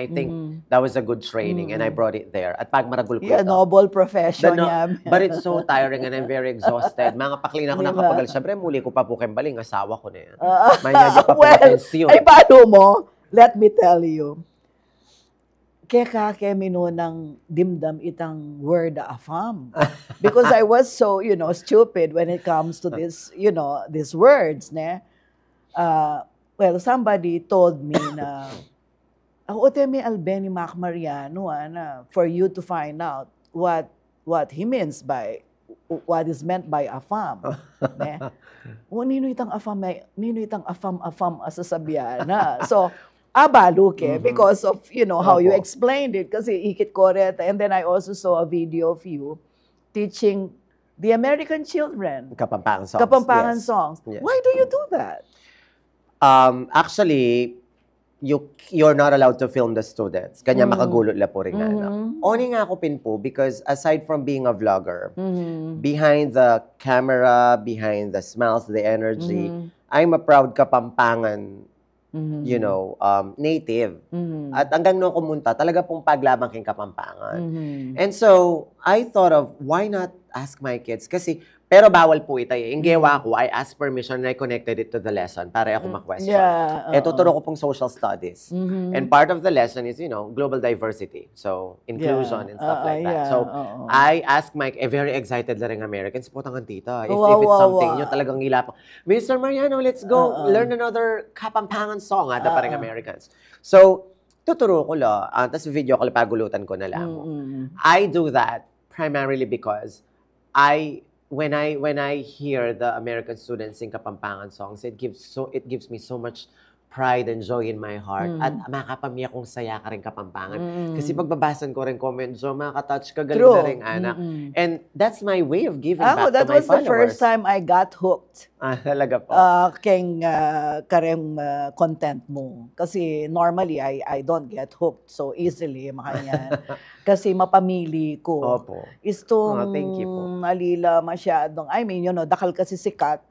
think that was a good training and I brought it there. At pag maragul ko Yeah, ito. noble profession niya. But it's so tiring and I'm very exhausted. Mga paklina ko Diba? nakapagal. Siyempre, muli ko pa po kembaling. Asawa ko na yan. May nadya pa po Well, atensyon. ay paano mo? Let me tell you. Kaya kemino ng dimdam itang word afam. Because I was so, stupid when it comes to this, these words, ne? Well, somebody told me na ako temi Albeni Mac Mariano na for you to find out what he means by what is meant by afam. Ne? O nino itang afam asasabihan na. So abalo ke because of how you Opo. explained it kasi ikit koreta. And then I also saw a video of you teaching the American children Kapampangan songs. Kapampangan Yes. songs. Yes. Why do you do that? Actually, you're not allowed to film the students. Kanya makagulot la po rin nga na. Mhm. Oni nga ako pin po because aside from being a vlogger, Mhm. behind the camera, behind the smiles, the energy, Mhm. I'm a proud Kapampangan, Mhm. native. Mhm. At hanggang noon kumunta, talaga pong paglabang king Kapampangan. Mhm. And so, I thought of, why not ask my kids? Kasi, pero bawal po ito eh. Yung gawa ko, I asked permission and I connected it to the lesson para ako ma-question. Yeah. Tuturo ko pong social studies. Mhm. And part of the lesson is, global diversity. So, inclusion and stuff like that. So, I asked Mike, very excited na rin Americans, putang ang tita. If it's something, nyo talagang ilapang, Mr. Mariano, let's go learn another Kapampangan song. Ata pa rin Americans. So, tuturo ko la. Tapos video ko, pagulutan ko na lang. I do that primarily because when I hear the American students sing Kapampangan songs, it gives me so much pride and joy in my heart. At makapamiyak kong saya ka rin Kapampangan. Kasi pagbabasan ko rin comment, so makaka-touch ka, galing na rin, anak. And that's my way of giving back to my that was followers. the first time I got hooked. Talaga po. Keng kareng content mo. Kasi normally, I don't get hooked so easily. Makanya. Kasi mapamili ko. Opo. Istong Thank you po. alila masyadong, dakal kasi sikat.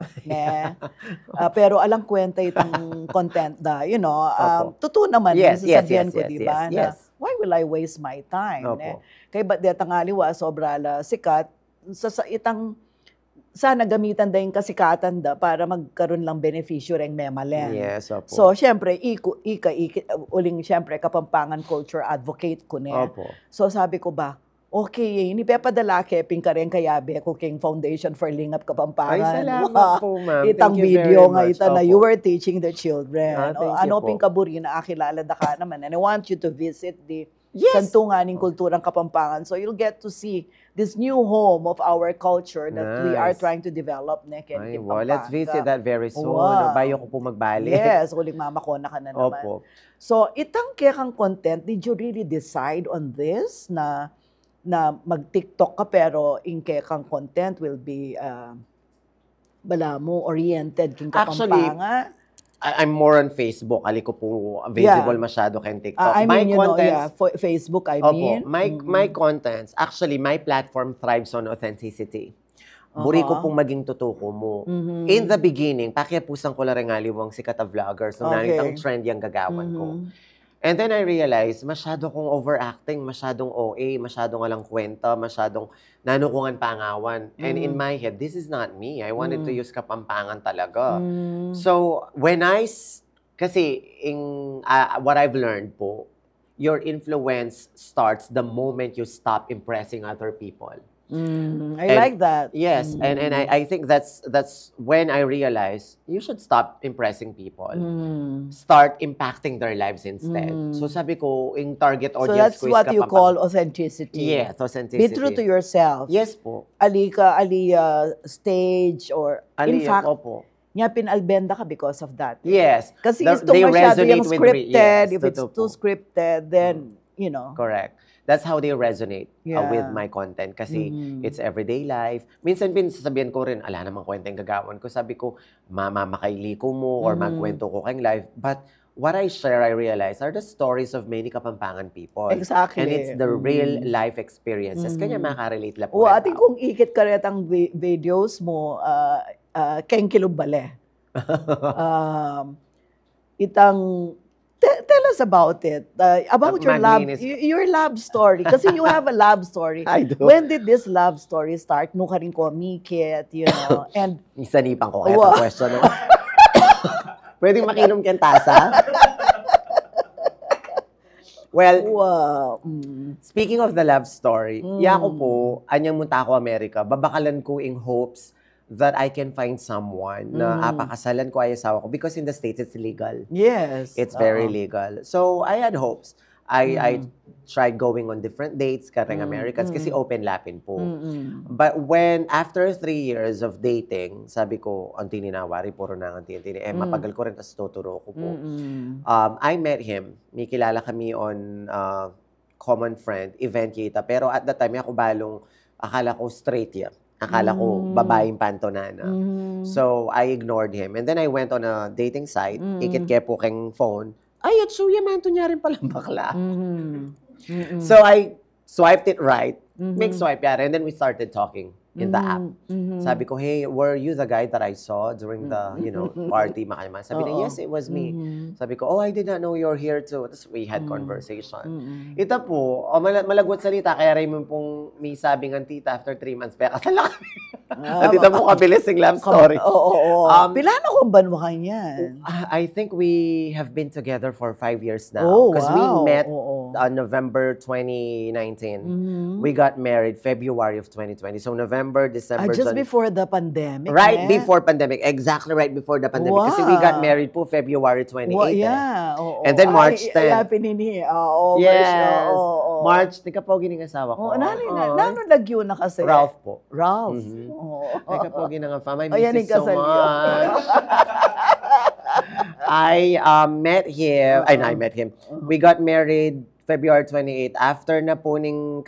Pero alang kwenta itong content na, Opo. totoo naman, Yes, sasabihan yes, ko, yes, di ba? yes, yes. Na, why will I waste my time? Opo. Kaya ba't di tangaliwa, sobra la sikat, sana gamitan da yung kasikatan da para magkaroon lang beneficyo ring memalen. Yes, opo. So, syempre, uling syempre, Kapampangan culture advocate ko na. Opo. So, sabi ko ba, okay, ini pepadala keping ka rin kayabe ko king Foundation for Lingap Kapampangan. Ay, salamat po, ma'am. Itang Thank you video very nga much. ita na Opo. you were teaching the children. Thank you Ano po. ping kaburi na akilala da ka naman. And I want you to visit the Yes. santunganing kulturang Kapampangan. So you'll get to see this new home of our culture that we are Nice. trying to develop. Ay, well, let's visit that very soon. Wow. Bayo ko po magbalik. Yes, uling mama ko na ka na naman. Opo. So, itang kang content, did you really decide on this na mag-TikTok ka pero in kang content will be bala mo oriented king Actually, Kapampangan? I'm more on Facebook. Ali ko po visible masyado kayong TikTok. I mean, contents, Facebook, I opo, mean. my contents, actually, my platform thrives on authenticity. Buri ko pong maging tutuko mo. In the beginning, pakiapusan ko lang rin aliwang sikat na vloggers. So, nanitang trend yung gagawan ko. And then I realized, masyado kong overacting, masyadong OA, masyadong alang kwenta, masyadong nanukungan pangawan. And in my head, this is not me. I wanted to use Kapampangan talaga. So, kasi what I've learned po, your influence starts the moment you stop impressing other people. I like that. Yes, and I think that's when I realized you should stop impressing people. Start impacting their lives instead. So sabi ko, yung target So audience that's ko is what you call authenticity. Yes, authenticity. Be true to yourself. Yes po. Ali stage or in fact, opo. nga pinalbenda ka because of that. Yes. Kasi They masyado yung resonate with scripted. yes, If it's totoo too po. scripted, then, Correct. That's how they resonate Yeah. with my content. Kasi it's everyday life. Minsan sasabihan ko rin, ala namang kwenta yung gagawan ko. Sabi ko, makailiko mo or magkwento ko kayong live. But what I share, I realize, are the stories of many Kapampangan people. Exactly. And it's the real life experiences. Kanya makarelate la po. O ating kung ikit ka rin ang videos mo, keng kilubale. Tell us about it. About your love story. Kasi you have a love story. I do. When did this love story start? Nung ka rin ko, Mikit, and Isanipan ko kaya Wow. itong question. Pwedeng makinom kang tasa? Well, wow. speaking of the love story, yako po, anyang munta ako Amerika, babakalan ko in hopes that I can find someone na apakasalan ko ay asawa ko because in the States it's legal. Yes. It's very legal. So I had hopes. I tried going on different dates, kareng Americans, kasi open lapin po. But after 3 years of dating, sabi ko, ang tininawari, puro na ang tini, mapagal ko rin, tas tuturo ko po. I met him. May kilala kami on common friend, event kita. Pero at that time, ako balong, akala ko straight yan. Akala ko babaeng pantonana. So I ignored him. And then I went on a dating site, ikit kepo keng phone, ay, at suya man to niya rin palang bakla. Mhm. So I swiped it right. Mhm. Make swipe yata. And then we started talking in the app. Mhm. Sabi ko, hey, were you the guy that I saw during the, party? Makalaman. Sabi niya, Oo. yes, it was me. Mhm. Sabi ko, oh, I did not know you're here too. Tapos we had conversation. Mhm. Ito po, malagwat salita, kaya Raymond pong may sabing ang tita after 3 months, kaya kasal na kami. At ito po kabilis yung love story. Oo. Um, Pilano kung banwakan yan. I think we have been together for 5 years now. Oh, Because wow. we met Oo. on November 2019. Mhm. We got married February of 2020. So November, December, Just January. before the pandemic. Right eh? before pandemic. Exactly right before the pandemic. Kasi we got Wow. married po February 28. Yeah, oo. And then March 10. Ay, pinini. Oo, Yes. oo. March, di ka po gining asawa ko. Oo, nano lagyo na kasi. Ralph po. Ralph. Mhm. Oo. Ay ka po ginang fam. I Oh, yan miss yung you so kasal niyo. much. I met him. I met him. We got married February 28. After na po ning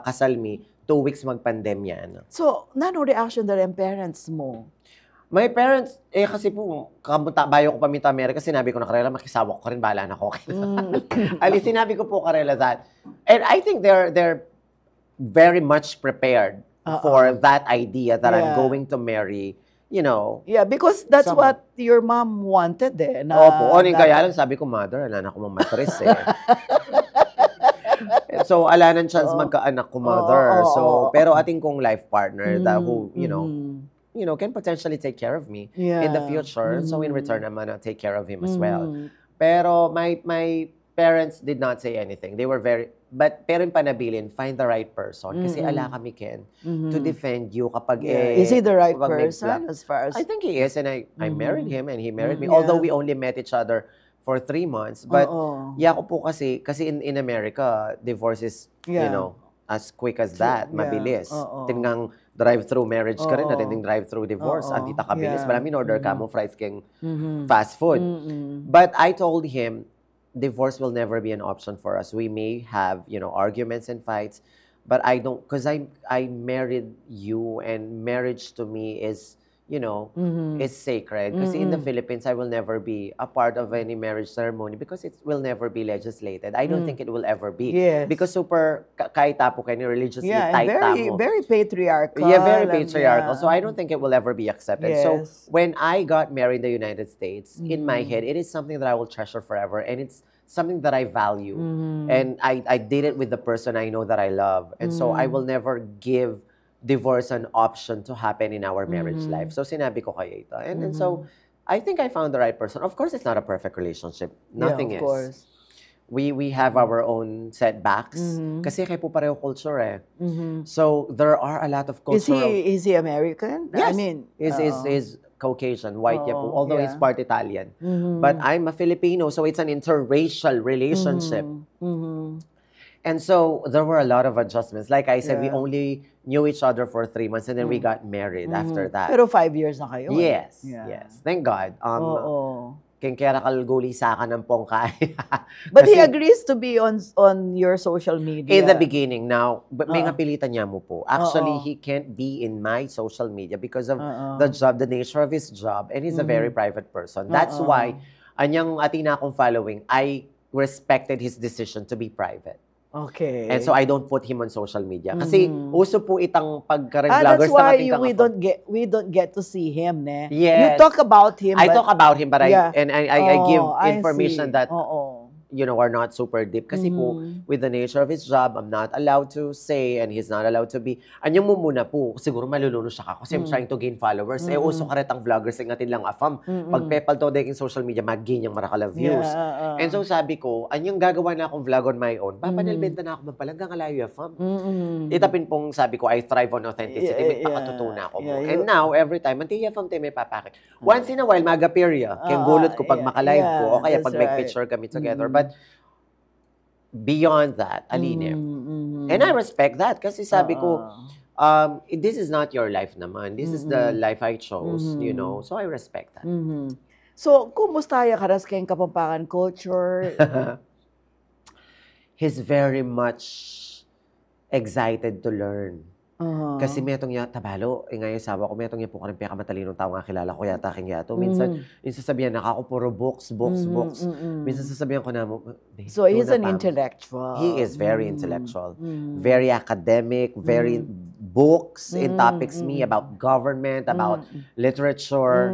kasal mi, 2 weeks magpandemya. No? So, nano reaction na rin parents mo? My parents, kasi po, bayo ko pa minta Amerika, sinabi ko na Karela, makisawa ko rin, bahala na ko. Ali, sinabi ko po Karela that, and I think they're very much prepared for that idea that I'm Yeah. going to marry, you know. Yeah, because that's Someone. what your mom wanted eh. Na, Opo, kaya lang sabi ko, mother, ala na ko mong matris eh. So, ala ng chance magkaanak ko, mother. Oo. So, pero ating kong life partner that who, you Mhm. know, can potentially take care of me Yeah. in the future. So, in return, I'm gonna take care of him as well. Mhm. Pero my parents did not say anything. They were pero yung panabilin, find the right person. Kasi ala kami, Ken, to defend you kapag Yeah. Is he the right kapag may person as far as... I think he is, and I married him, and he married me. Yeah. Although we only met each other for 3 months. But, Oo. yeah, ako po kasi in America, divorce is, Yeah. you know, as quick as that, Yeah. mabilis. Oo. Tingang drive-through marriage ka rin, Oo. natin drive-through divorce. Oo. Antita kabilis. Yeah. Maraming order ka mo, fries keng Mhm. fast food. Mhm. But I told him, divorce will never be an option for us. We may have, you know, arguments and fights, but I don't, because I married you, and marriage to me is, you know, is sacred. Kasi in the Philippines, I will never be a part of any marriage ceremony because it will never be legislated. I don't think it will ever be. Yes. Because super, kahit tapo kayo, religiously Yeah, and tight very, tamo. very patriarchal. Yeah, very and patriarchal. yeah. So I don't think it will ever be accepted. So Yes. when I got married in the United States, in my head, it is something that I will treasure forever, and it's something that I value. And I did it with the person I know that I love. And so I will never give divorce an option to happen in our marriage life. So sinabi ko kayo ito. And so I think I found the right person. Of course, it's not a perfect relationship. Nothing Yeah, of is. course. We have our own setbacks. Kasi kayo po pareho culture eh. Mhm. So there are a lot of cultural... Is he American? Yes. I mean, is Caucasian, white yeah po. Oo, Although yeah. he's part Italian. Mhm. But I'm a Filipino, so it's an interracial relationship. Mhm. And so there were a lot of adjustments. Like I said, we Yeah. only knew each other for 3 months, and then we got married after that. Pero 5 years na kayo. eh. Yes, Yeah. yes. Thank God. Oo. Keng kera kalguli sa akin ng pongkay. But he Kasi agrees to be on your social media. in the beginning, now, but may Oo. napilitan niya mo po. Actually, Oo. he can't be in my social media because of Oo. the job, the nature of his job, and he's a very private person. That's Oo. why, anyang atina akong following, I respected his decision to be private. Okay. And so I don't put him on social media. Kasi uso po itang That's pagka-vloggers why sa ating we don't get to see him, ne? You Yes. talk about him. I but- talk about him, but Yeah. I give Oh, I information see. that Oo. you know, are not super deep. Kasi po, with the nature of his job, I'm not allowed to say, and he's not allowed to be. Anyang mo muna po, siguro maluluno siya ka kasi I'm trying to gain followers. Uso ka retang vloggers, ang atin lang afam. Pag pepal to in social media, mag-gain yung marakala views. Yeah, And so sabi ko, anyang gagawa na akong vlog on my own, papanalbenta na ako magpalanggang kalayo afam. Itapin pong sabi ko, I thrive on authenticity. May pakatutunan ako mo. And now, every time, anti afam tayo may papakit. Once in a while, mag-appear kaya gulot ko pag makalive ko, o kaya that's pag may right. picture kami together. But beyond that, aline. And I respect that kasi sabi ko, this is not your life naman. This is the life I chose, you know. So I respect that. So, kumusta ya karas kayong Kapampangan culture? He's very much excited to learn. Kasi metong ya, tabalo, ngayon sawa ko, metong ya po ka rin pinakamatalino tao nga kilala ko yata king yato. Minsan, yung sasabihan na ako, puro books. Minsan sasabihan ko na mo, So, he's an intellectual. He is very intellectual. Very academic, very books in topics me about government, about literature.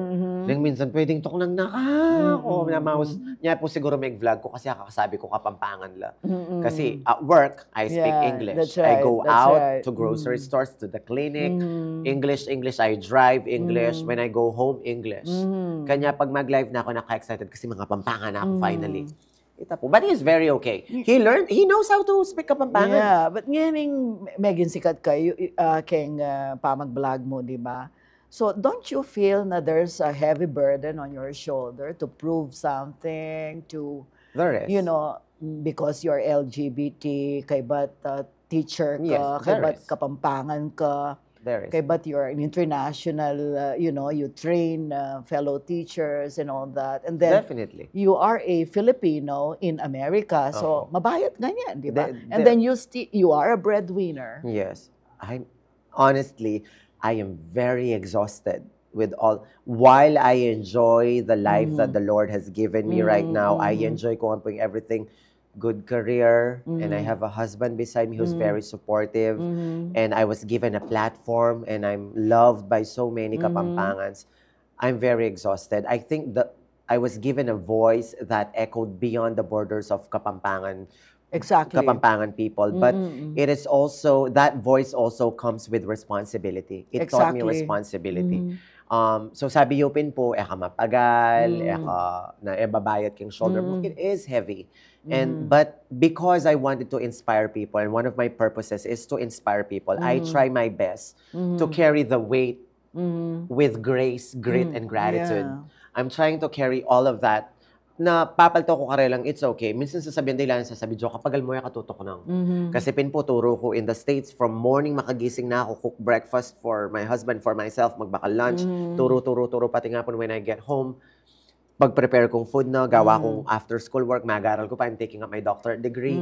Nang minsan, pwedeng tok nang namaus. Niya po siguro may vlog ko kasi kakasabi ko kapampangan la. Kasi at work, I speak English. That's right, I go that's out right. to grocery stores, to the clinic. English. I drive English. When I go home, English. Kanya pag mag-live na ako, naka-excited kasi mga pampangan na ako finally. But he's very okay. He knows how to speak Kapampangan. Yeah, but ngayon Megan sikat kayo, keng pamag-vlog mo, di ba? So, don't you feel na there's a heavy burden on your shoulder to prove something, to, There is. you know, because you're LGBT, kay ba't teacher ka, Yes, kay there ba't is. kapampangan ka, There is. kay ba't you're an international, you know, you train fellow teachers and all that. And then, Definitely. you are a Filipino in America, so mabayat ganyan, di ba? And The- then you are a breadwinner. Yes. Honestly, I am very exhausted with all. While I enjoy the life that the Lord has given me right now, I enjoy ko everything. Good career, and I have a husband beside me who's very supportive, and I was given a platform, and I'm loved by so many Kapampangans. I'm very exhausted. I think that I was given a voice that echoed beyond the borders of Kapampangan, Exactly. Kapampangan people, but it is also, that voice also comes with responsibility. It taught me Exactly. responsibility. So sabi Yupin po, eka mapagal, eka na babayad king shoulder mo. It is heavy. But because I wanted to inspire people, and one of my purposes is to inspire people, I try my best to carry the weight with grace, grit, and gratitude. Yeah. I'm trying to carry all of that. Na papalto ko karelang, it's okay. Minsan sasabihin nila, sasabi, Jo, kapagal mo katutok nang. Kasi pinputuro ko in the States, from morning makagising na ako, cook breakfast for my husband, for myself, magbaka lunch, turo, pati nga po when I get home, pag-prepare kong food na, gawa kong after school work, mag-aral ko pa, I'm taking up my doctorate degree.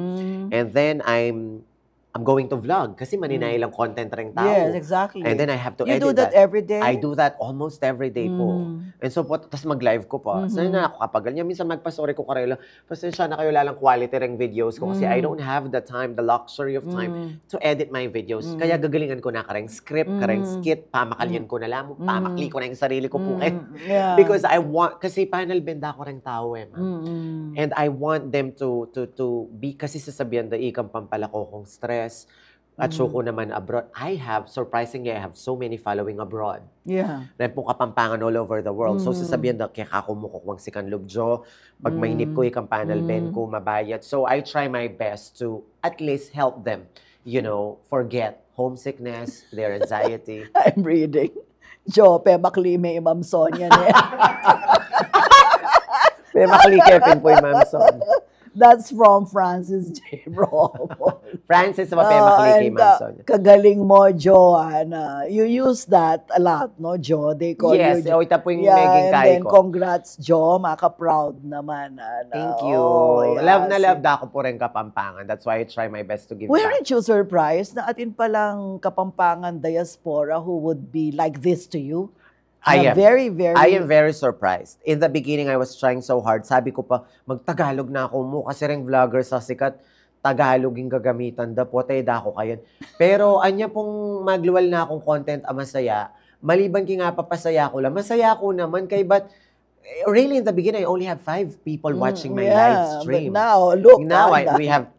And then I'm going to vlog kasi maninay lang content ring tao. Yes, exactly. And then I have to You edit do that every day? I do that almost every day po. And so po, tas mag-live ko pa. So na ako kapag ganyan, minsan magpa-sorry ko karela, pasensya na kayo lalang quality ring videos ko kasi I don't have the time, the luxury of time to edit my videos. Kaya gagalingan ko na kareng script, kareng skit, pamakalyan ko na lang, pamakli ko na yung sarili ko po. Yeah. Because I want, kasi panel benda ko ring tao ma'am. And I want them to be, kasi sasabihan da ikang pampalako kong stress, at ko naman abroad. Surprisingly, I have so many following abroad. Yeah. Na po kapampangan all over the world. So, sasabihan na, kaya kakumukukwang si Kanlubjo, pag mainip ko, ikang panel ben ko, mabayat. So, I try my best to at least help them, you know, forget homesickness, their anxiety. I'm reading. Jo, pe makli may Ma'am Sonia niya. Pero makalikepin po yung Ma'am Son. That's from Francis J. Romo. Francis, mape makaliki, And, Ma'am Son. kagaling mo, Joanna. You use that a lot, no, Jo? They call Yes, you. ita po yung Yeah, naging and kay then ko. congrats, Jo. Maka-proud naman. Thank you. Oh, Love na yes. love da ako po rin kapampangan. That's why I try my best to give back. Weren't you surprised na atin palang Kapampangan diaspora who would be like this to you? I am. Na very, very... I am very surprised. In the beginning, I was trying so hard. Sabi ko pa, magtagalog na ako mo kasi rin vlogger sa sikat, Tagalog yung gagamitan da po, tayo da ako kayan. Pero anya pong magluwal na akong content masaya, maliban ki nga papasaya ko lang, masaya ko naman kay but really in the beginning, I only have 5 people watching my live stream. But now, look. Now Anna. we have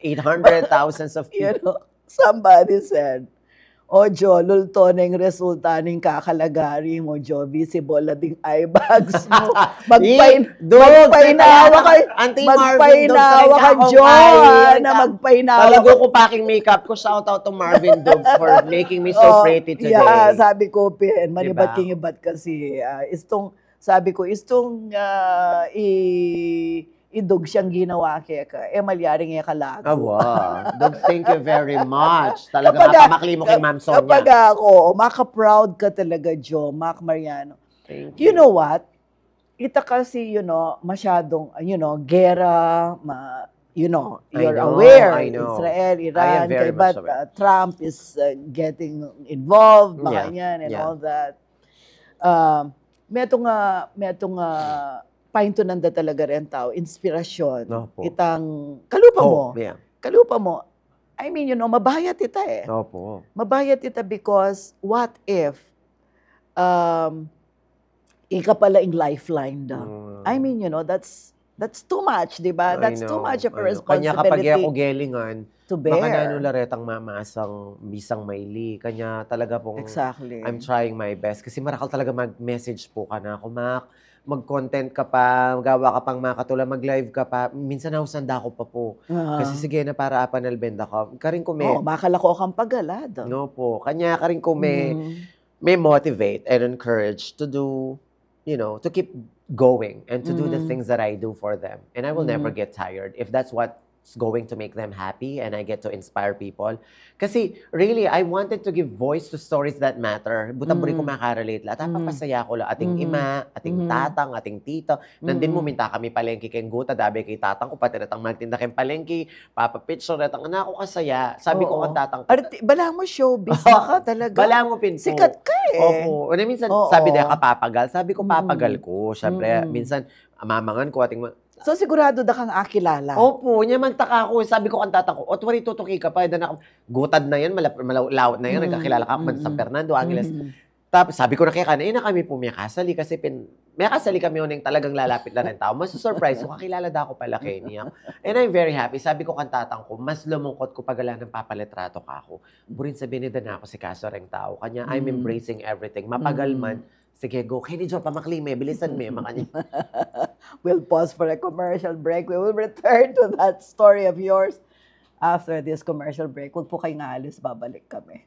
800,000 of You people. know, somebody said, O Jo, lulto ng resulta ng kakalagari mo, Jo, visible na ding eye bags mo. Magpainawa ka, magpainawa ka, Jo, na magpainawa Talago ko paking makeup ko. Shout out to Marvin Dubs for making me so pretty today. Yeah, sabi ko, Pin, Diba? manibat kingibat kasi, sabi ko, idog siyang ginawa kaya ka, malyaring kalago. Awa. Dogs, thank you very much. Talaga mapamakli mo kay Ma'am Sonia. Kapag ako, maka-proud ka talaga, Jo, Mac Mariano. Thank You know what? Ita kasi, masyadong, gera, you know, I you're know, aware, I know. Israel, I am Iran, very but much aware. Trump is getting involved, mga Yeah, yan, and yeah. all that. Metong paintunan da talaga rin tao, inspirasyon. Opo. Itang, kalupa mo. Hope, yeah. Kalupa mo. I mean, you know, mabayat ita eh. Opo. Mabayat ita because what if ika pala in lifeline daw. I mean, you know, that's too much, di ba? That's too much of a Kanya kapag responsibility ako gelingan, to baka bear. nanularetang mamasang bisang maili. Kanya talaga pong Exactly. I'm trying my best. Kasi marakal talaga mag-message po ka na ako, Mac. Mag-content ka pa, magawa ka pang makatula, mag-live ka pa. Minsan nausanda ko pa po. Kasi sige na para apanalbenda ka. Karing ko Oh, makalako kang pagalad. No po. Kanya karing ko may motivate and encourage to do, you know, to keep going and to do the things that I do for them. And I will never get tired if that's what's going to make them happy and I get to inspire people. Kasi really, I wanted to give voice to stories that matter. Butaburi ko makarelate lahat. Papasaya ko lang. Ating ima, ating tatang, ating tito. Nandin mo, minta kami palengke keng guta, dabi kay tatang ko, pati natang magtinda keng palengke, papapicture, natang anak ko kasaya. Sabi ko kang tatang ko. Bala mo showbiz na ka talaga. Bala mo pinpo. Sikat ka eh. Opo. Una minsan, sabi niya kapapagal. Sabi ko, papagal ko. Siyempre, minsan, mamangan ko, ating So sigurado da kang akilala. Opo, niya magtaka ako. Sabi ko kang tatang ko, wari tutuki ka pa. Gutad na yan, malawot na yan. Nagkakilala ka man San Fernando, Angeles. Tapos sabi ko na kaya na kami po may kasali kasi may kasali kami yun yung talagang lalapit na rin tao. Mas surprise ko, kakilala da ako pala kay niya. And I'm very happy. Sabi ko kang tatang ko, mas lumungkot ko pag wala ng papalitrato ka ako. Burin sabihin na ako si kaso ring tao. Kanya, I'm embracing everything. Mapagal man, sige, go. Kaya ni Joe, pamakli me, bilisan me, makanya. We'll pause for a commercial break. We will return to that story of yours after this commercial break. Huwag po kayong alis, babalik kami.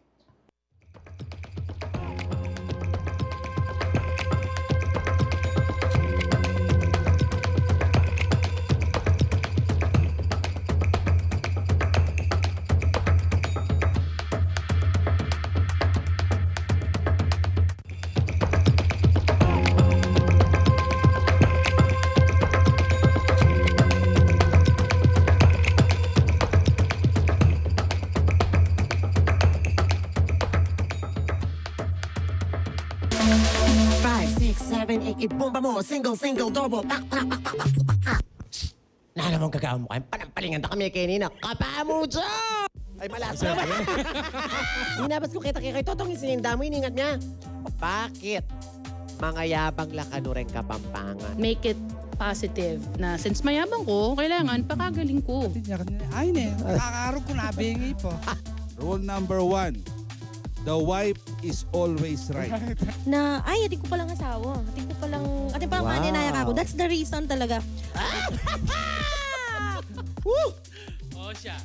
Five, six, seven, eight, ibomba mo. Single, double, pak, pak, pak, pak, pak, pak, pak. Na namang gagawin mo kayo. Panampalingan na kami kanina. Kapamucho! Ay, malas na ba? Inabas ko kita kay Totong isininda mo, iningat niya. Bakit? Mga yabang lakano rin Kapampangan. Make it positive na since mayabang ko, kailangan pakagaling ko. Ay, nakakaroon ko nabingi po. Rule number 1, the wife is always right. Na, ay, ating ko palang asawa. Ating palang maninaya ako. That's the reason talaga.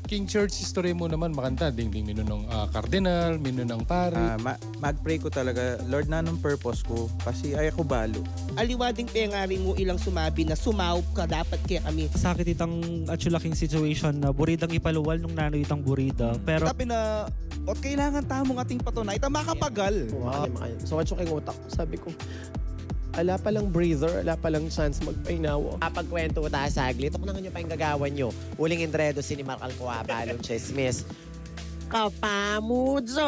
King Church history mo naman makanta. Ding-ding minunong cardinal, minunong pari. Mag-pray ko talaga, Lord, na anong purpose ko? Kasi ay ako balo. Aliwading pengari mo ilang sumabi na sumaw ka dapat kaya kami. Sakit itang atsulaking situation na buridang ipaluwal nung nanoy itang burida. Pero Tapi na, at kailangan tamong ating patunay, ita makapagal. Wow. So, what's yung utak? Sabi ko, ala palang breather, ala palang chance magpainawo. Kapag kwento tayo saglit, ako na nga nyo pa yung gagawan nyo. Uling Indredo, Sinimark Alcoa, Balong Chismis. Kapamudzo!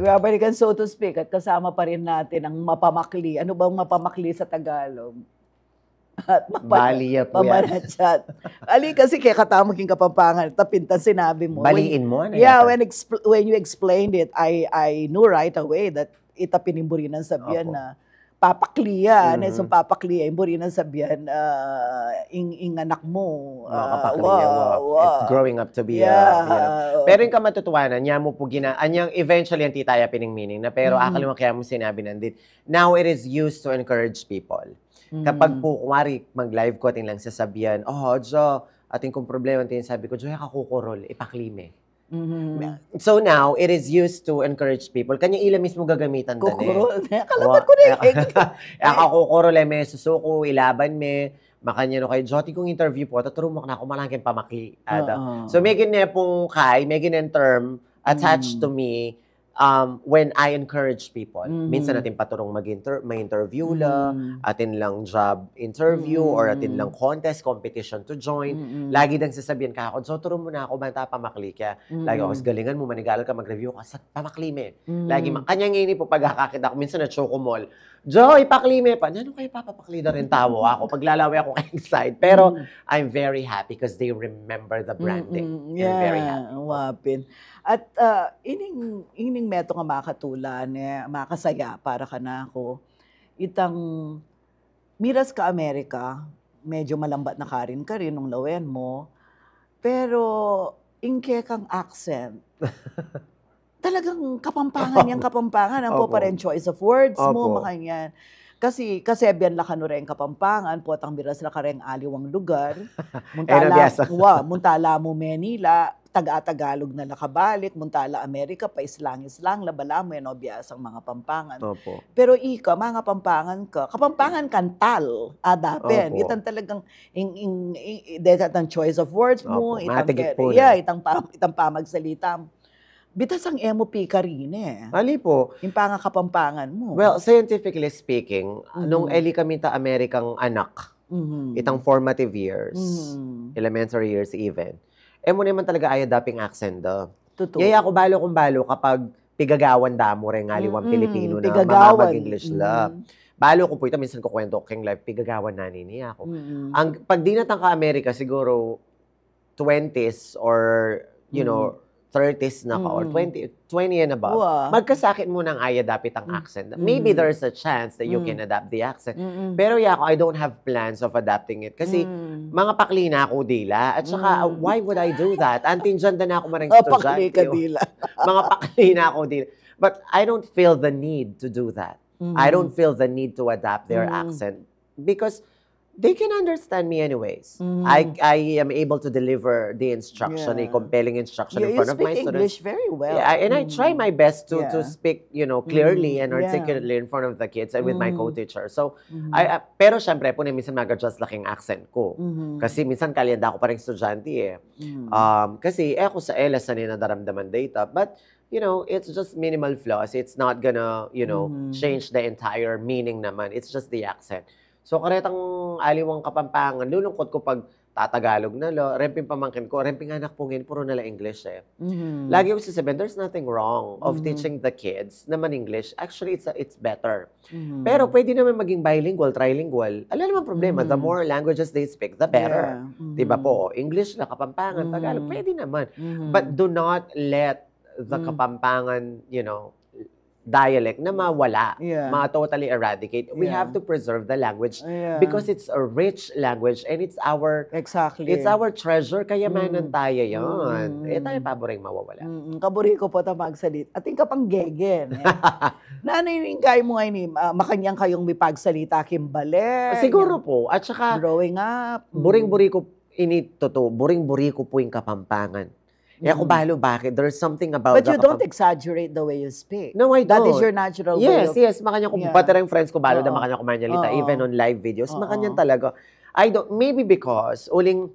Ibabalikan, so to speak, at kasama pa rin natin ang mapamakli. Ano bang mapamakli sa Tagalog? At Baliya po yan. Pamanatsyat. Ali kasi kaya katamang king Kapampangan. Tapinta sinabi mo. Baliin mo? Ano Yeah, yata? when you explained it, I knew right away that itapinimburinan sabihan Opo. na papakliya. Mhm. So papakliya, imburinan sabihan, ing anak mo. Mga kapakliya. It's growing up to be Yeah. Pero yung kamatutuwanan, niya mo po anyang eventually ang titaya pining meaning na pero Mhm. akala mo kaya mo sinabi nandit. Now it is used to encourage people. Kapag po, kumari, mag-live ko, ating lang sasabihan, Jo, ating kung problema, ating sabi ko, Jo, kakukurol, ipaklime. So now, it is used to encourage people. Kanya ila mismo gagamitan doon Kukurol. Kalaban ko na Kakukurol, may susuko, ilaban me, makanya no kay Joti kong interview po, taturo mo na ako malangkin pamakli. So, may ganyan pong may ganyan term attached to me when I encourage people. Minsan natin paturong may interview lang, atin lang job interview, or atin lang contest, competition to join. Lagi dang sasabihin ka ako, Jo, turo mo na ako, banta pamakli ka. Lagi ako, galingan mo, manigaral ka, mag-review ka, sa pamakli me. Lagi, kanya ngayon po pagkakakit ako, minsan na chokomol, Jo, ipakli me pa. Ano kayo papapakli na rin tawo ako? Paglalawi ako kay side. Pero I'm very happy because they remember the branding. I'm very happy. Wapin. At ining meto nga makatulan, makasaya para ka na ako. Itang miras ka Amerika, medyo malambat na karin ka rin nung lawen mo, pero ingke kang accent. Talagang Kapampangan yung Kapampangan. Ang po pa rin choice of words mo, makanyan. Kasi biyan la kanu rin Kapampangan, potang biras la ka rin aliwang lugar. Muntala mo Manila, taga-Tagalog na nakabalik, muntala Amerika, pa islang-islang, labala mo yan, obiyasang mga Pampangan. Pero mga Pampangan ka, Kapampangan kantal, adapin. Itang talagang, itang choice of words mo, itang pamagsalita mo. Bitas ang MOP ka rin Ali po. Yung panga Kapampangan mo. Well, scientifically speaking, nung eli kami ta Amerikang anak, itang formative years, elementary years even, mo naman talaga ay adapting accent do. Totoo. Yaya ako balo kung balo kapag pigagawan damo rin aliwang Pilipino na mamamag-English la. Balo ko po ito, minsan ko kwento king live, pigagawan na niya ako. Ang pag di natang ka Amerika, siguro 20s or, you know, 30s na ka or 20 and above, magkasakit mo ng dapit ang accent. Maybe there's a chance that you can adapt the accent. Pero I don't have plans of adapting it. Kasi mga pakli na ako dila. At saka, why would I do that? Antindiyan na ako maring estudyante. Pakli ka dila. Mga pakli na ako dila. But I don't feel the need to do that. I don't feel the need to adapt their accent. Because they can understand me anyways. I am able to deliver the instruction, a compelling instruction in front of my students. You speak English very well. Yeah, and I try my best to speak, clearly and articulately in front of the kids and with my co-teacher. So, pero syempre po minsan mag-adjust laking accent ko. Kasi minsan kalyanda ako parang estudyante kasi ako sa ELA sanay na daramdaman data. But, it's just minimal flaws. It's not gonna, change the entire meaning naman. It's just the accent. So, karetang aliwang Kapampangan, lulungkot ko pag tatagalog na remping pamangkin ko, remping anak po ngayon, puro nila English Lagi ko sasabihin, there's nothing wrong of teaching the kids naman English. Actually, it's better. Pero pwede naman maging bilingual, trilingual. Alam naman problema, the more languages they speak, the better. Diba po? English na, Kapampangan, Tagalog, pwede naman. But do not let the Kapampangan, dialect na mawala, totally eradicate. We have to preserve the language because it's a rich language and it's our treasure, kayamanan tayo yan. Tayo paboring mawawala. Kaburi ko po magsalit. Ating kapang gegen. Nanay kayo mo ngayon, makanyang kayong may pagsalita kimbale. Siguro po. At saka, growing up. Buring-buri ko, buring-buri ko po yung Kapampangan. Ako balo, bakit? There's something about But you don't exaggerate the way you speak. No, I don't. That is your natural way of... Yes. Makanya ko, pati rin friends ko, balo na makanya ko manyalita. Even on live videos, makanyan talaga. Maybe because, uling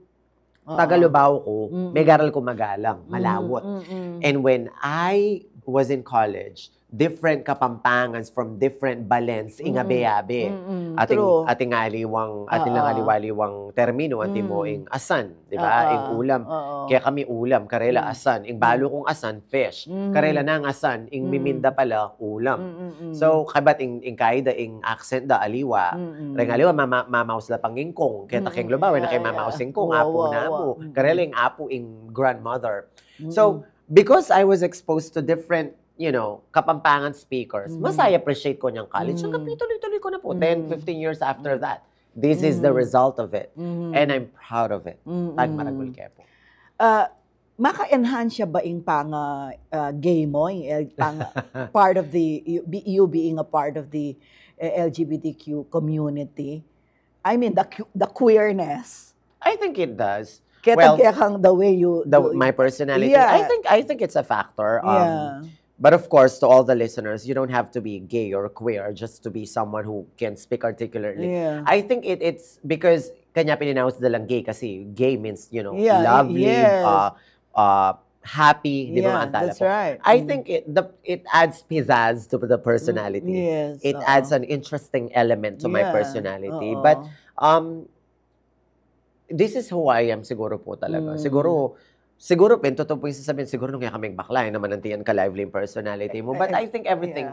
Tagalubaw ko, may garal ko magalang, malawot. And when I was in college, different kapampangans from different balens ingabe-abe. True. Ating aliwaliwang termino anti mo ing asan, di ba? Ing ulam. Kaya kami ulam, karela asan. Ing balo kong asan, fish. Karela nang asan, ing miminda pala ulam. So kabat ing kaida ing accent da aliwa. Reng aliwa mamaus la pangingkong. Kaya taking lubaw na kay mamaus ingkong apo na mo. Karela ing apo ing grandmother. So because I was exposed to different kapampangan speakers. Mas I appreciate ko niyang college. Hanggang tuloy-tuloy ko na po. 10, 15 years after that. This is the result of it. And I'm proud of it. Tag maragul kaya po. Maka-enhance siya ba yung gay mo? Part of the, you being a part of the LGBTQ community? I mean, the queerness. I think it does. Kaya the way you... my personality. Yeah. I think it's a factor. But of course, to all the listeners, you don't have to be gay or queer just to be someone who can speak articulately. Yeah. I think it's because kanya pininawas dalang gay kasi gay means, lovely, happy, di ba maantala that's po? right. I think it adds pizzazz to the personality. Yes. It adds an interesting element to my personality. But this is who I am siguro po talaga. Siguro, totoo po yung sasabihin, siguro nung kaya kaming bakla, naman nantiyan ka lively yung personality mo. But I think everything,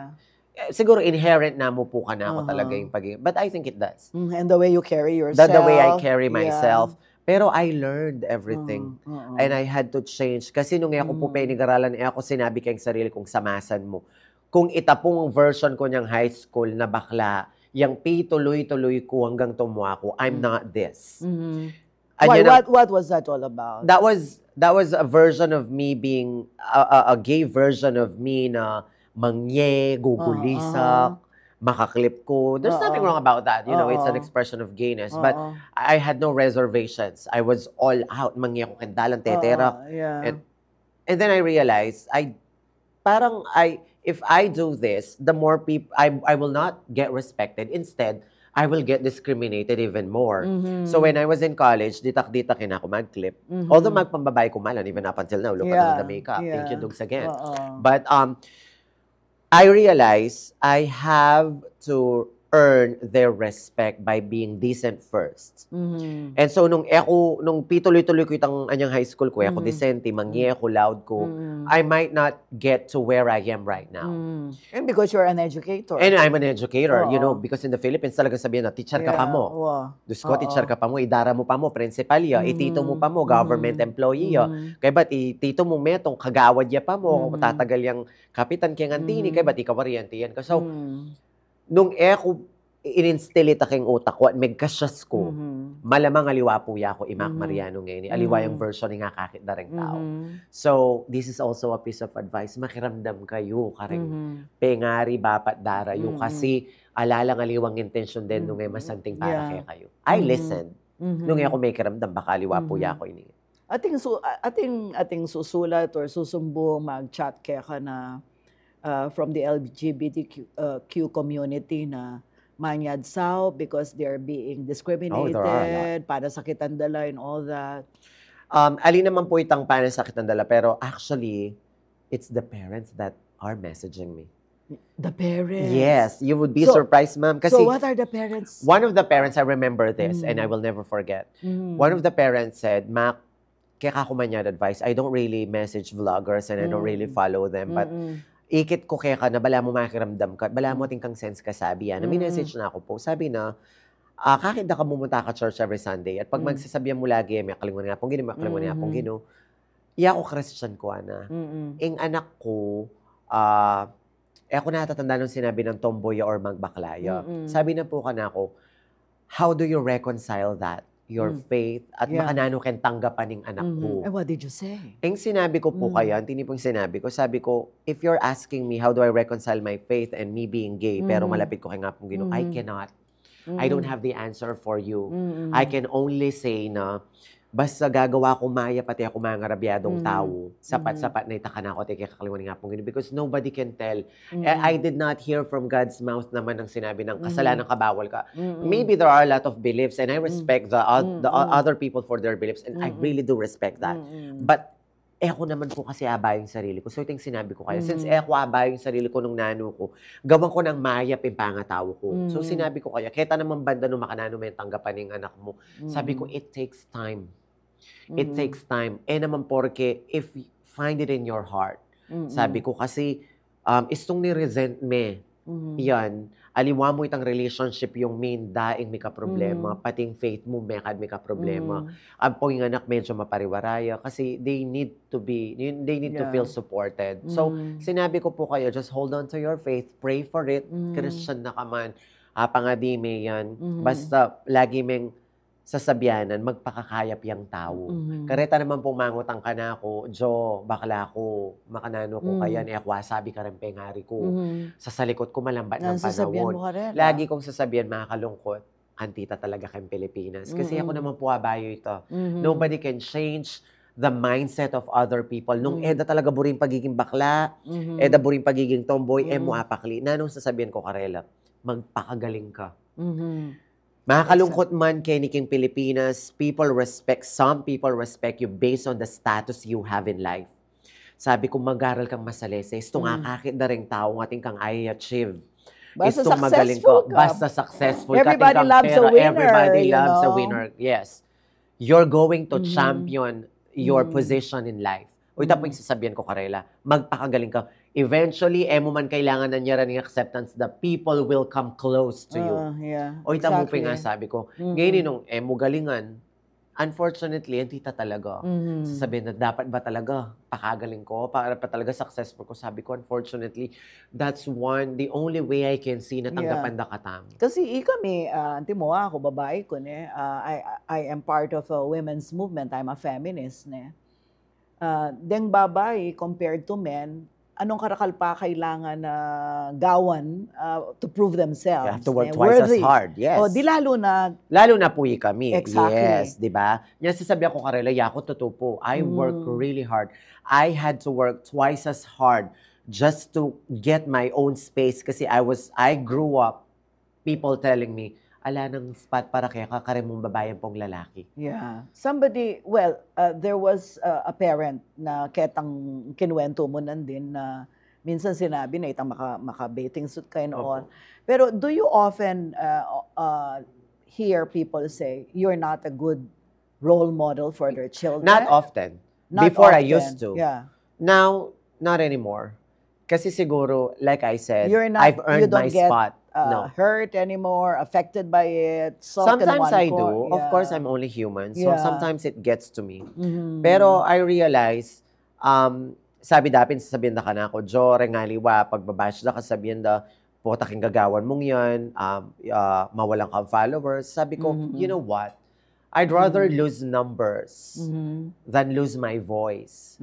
siguro inherent na mo po ka na ako talaga yung pagiging. But I think it does. And the way you carry yourself. The way I carry myself. Pero I learned everything. And I had to change. Kasi nung ako po pinag-aralan, ako sinabi kayong sarili kong samasan mo. Kung itapong version ko niyang high school na bakla, yung tuloy-tuloy ko hanggang tumuha ko, I'm not this. What was that all about? That was a version of me being a gay version of me na mangye, gugulisak, makaklip ko. There's nothing wrong about that. It's an expression of gayness. But I had no reservations. I was all out. Mangye ko kendalan, tetera. And then I realized, if I do this, the more people, I will not get respected. Instead, I will get discriminated even more. So when I was in college, ditak-ditak ako mag-clip. Although magpambabay ko malan, even up until now, look at the makeup. Thank you, Dugs, again. But I realized I have to earn their respect by being decent first. And so nung pituloy-tuloy ko itang anyang high school ko, ako decente, mangye ako, loud ko, I might not get to where I am right now. And because you're an educator. And I'm an educator, because in the Philippines talaga sabihin na, teacher ka pa mo. Diyos ko, teacher ka pa mo, idara mo pa mo, principal ya, itito mo pa mo, government employee ya. Kaya ba't itito mo metong kagawad ya pa mo, tatagal yung kapitan kaya ngantini, kaya ba't ikawariyanti yan ka. So, nung ako in-instill it aking utak ko at megkasyas ko, malamang aliwa po ya ako imak Mariano ngayon. Aliwa yung version nga kakit na rin tao. So, this is also a piece of advice. Makiramdam kayo, karing pengari, bapat, darayo. Kasi alalang aliwang intention din nung masanting para kaya kayo. I listened. Nung ako may kiramdam, baka aliwa po ya ako ini. Ating susulat or susumbong mag-chat kaya ka na from the LGBTQ community na manyad sao because they're being discriminated, para sakitan dala and all that. Alin naman po itang para sakitan dala, pero actually, it's the parents that are messaging me. The parents? Yes, you would be surprised, ma'am. Kasi so what are the parents? One of the parents, I remember this, and I will never forget. One of the parents said, Mac, kaya ako manyad advice, I don't really message vloggers and I don't really follow them, but ikit ko kaya ka na bala mo makiramdam ka, bala mo ating kang sense ka sabi yan. May message na ako po. Sabi na, kakit na ka bumunta ka church every Sunday at pag magsasabihan mo lagi, may kalingon nga pong gino, may kalingon nga pong gino, iya ko Christian ko, ana. Ing anak ko, ako natatanda nung sinabi ng tomboy or magbaklaya. Sabi na po ka na ako, how do you reconcile that? Your faith at makanano ken tanggapan ng anak ko. And what did you say? Ang sinabi ko po kaya, hindi po yung sinabi ko, sabi ko, if you're asking me how do I reconcile my faith and me being gay, pero malapit ko kay nga pong Ginoo, I cannot. I don't have the answer for you. I can only say na, basta gagawa ko maya pati ako mga ngarabyadong tao, sapat-sapat na itaka na ako, teka kakaliwan nga pong Ginoo, because nobody can tell. I did not hear from God's mouth naman ang sinabi ng kasalanan ka, bawal ka. Maybe there are a lot of beliefs and I respect the other people for their beliefs and I really do respect that. But ako naman po kasi abay yung sarili ko. So, ito yung sinabi ko kayo. Since ako abay yung sarili ko nung nano ko, gawan ko ng mayap yung pangatao ko. So, sinabi ko kaya, kita naman banda nung makanano may tanggapan yung anak mo. Sabi ko, it takes time. It takes time. Naman porke, if you find it in your heart, sabi ko kasi, istong ni-resent me, yan, aliwa mo itang relationship yung main daing may ka-problema, pating faith mo may ka-problema. Ang po yung anak medyo mapariwaraya kasi they need to feel supported. So, sinabi ko po kayo, just hold on to your faith, pray for it, Christian na ka man, pangadi may yan, basta lagi meng sasabyanan, magpakakayap yung tao. Kareta naman pong mangutang ka na ako, Jo, bakla ko, makanano ko kaya, ako sabi ka rin pengari ko. Sa salikot ko malambat ng panahon. Lagi kong sasabihan, makakalungkot, antita talaga kayong Pilipinas. Kasi ako naman po abayo ito. Nobody can change the mindset of other people. Nung eda talaga buring pagiging bakla, eda buring pagiging tomboy, mo apakli. Nanong sasabihan ko, Karela, magpakagaling ka. Makakalungkot man kay Niking Pilipinas, some people respect you based on the status you have in life. Sabi ko, mag-aral kang masaleses, itong akakit na rin tao ng ating kang i-achieve. Basta itong magaling ko, basta successful. Everybody loves a winner. Everybody loves a winner. Yes. You're going to champion your position in life. O ito po yung sasabihan ko, Karela, magpakagaling ka. Eventually, mo man kailangan na niya rin acceptance, the people will come close to you. O ito mo po nga sabi ko, ngayon nung mo galingan, unfortunately, hindi talaga. Sasabihin na, dapat ba talaga pakagaling ko? Para pa talaga successful ko? Sabi ko, unfortunately, that's the only way I can see na tanggapan na katam. Kasi kami, anti mo ako, babae ko, I am part of a women's movement. I'm a feminist, deng babae, compared to men, anong karakal pa kailangan na gawan to prove themselves? You have to work twice as hard, yes. O, di lalo na... Lalo na po kami. Exactly. Yes, di ba? Yan sasabihan ko, Karela, ako totoo po. I work really hard. I had to work twice as hard just to get my own space kasi I grew up, people telling me, ala ng spot para kaya kakarin mong babayan pong lalaki. Yeah. Somebody, there was a parent na ketang kinuwento mo nandin na minsan sinabi na itang maka-bathing suit ka and all. Pero do you often hear people say, you're not a good role model for their children? Not often. Before I used to. Yeah. Now, not anymore. Kasi siguro, like I said, I've earned my spot. No. Hurt anymore, affected by it, sometimes I do. Of course, I'm only human. So sometimes it gets to me. Pero I realize, sasabihin na ka na ako, Jo, rengaliwa, pagbabash na kasabihin na, puta king gagawan mong yan, mawalang kang followers. Sabi ko, you know what? I'd rather lose numbers than lose my voice.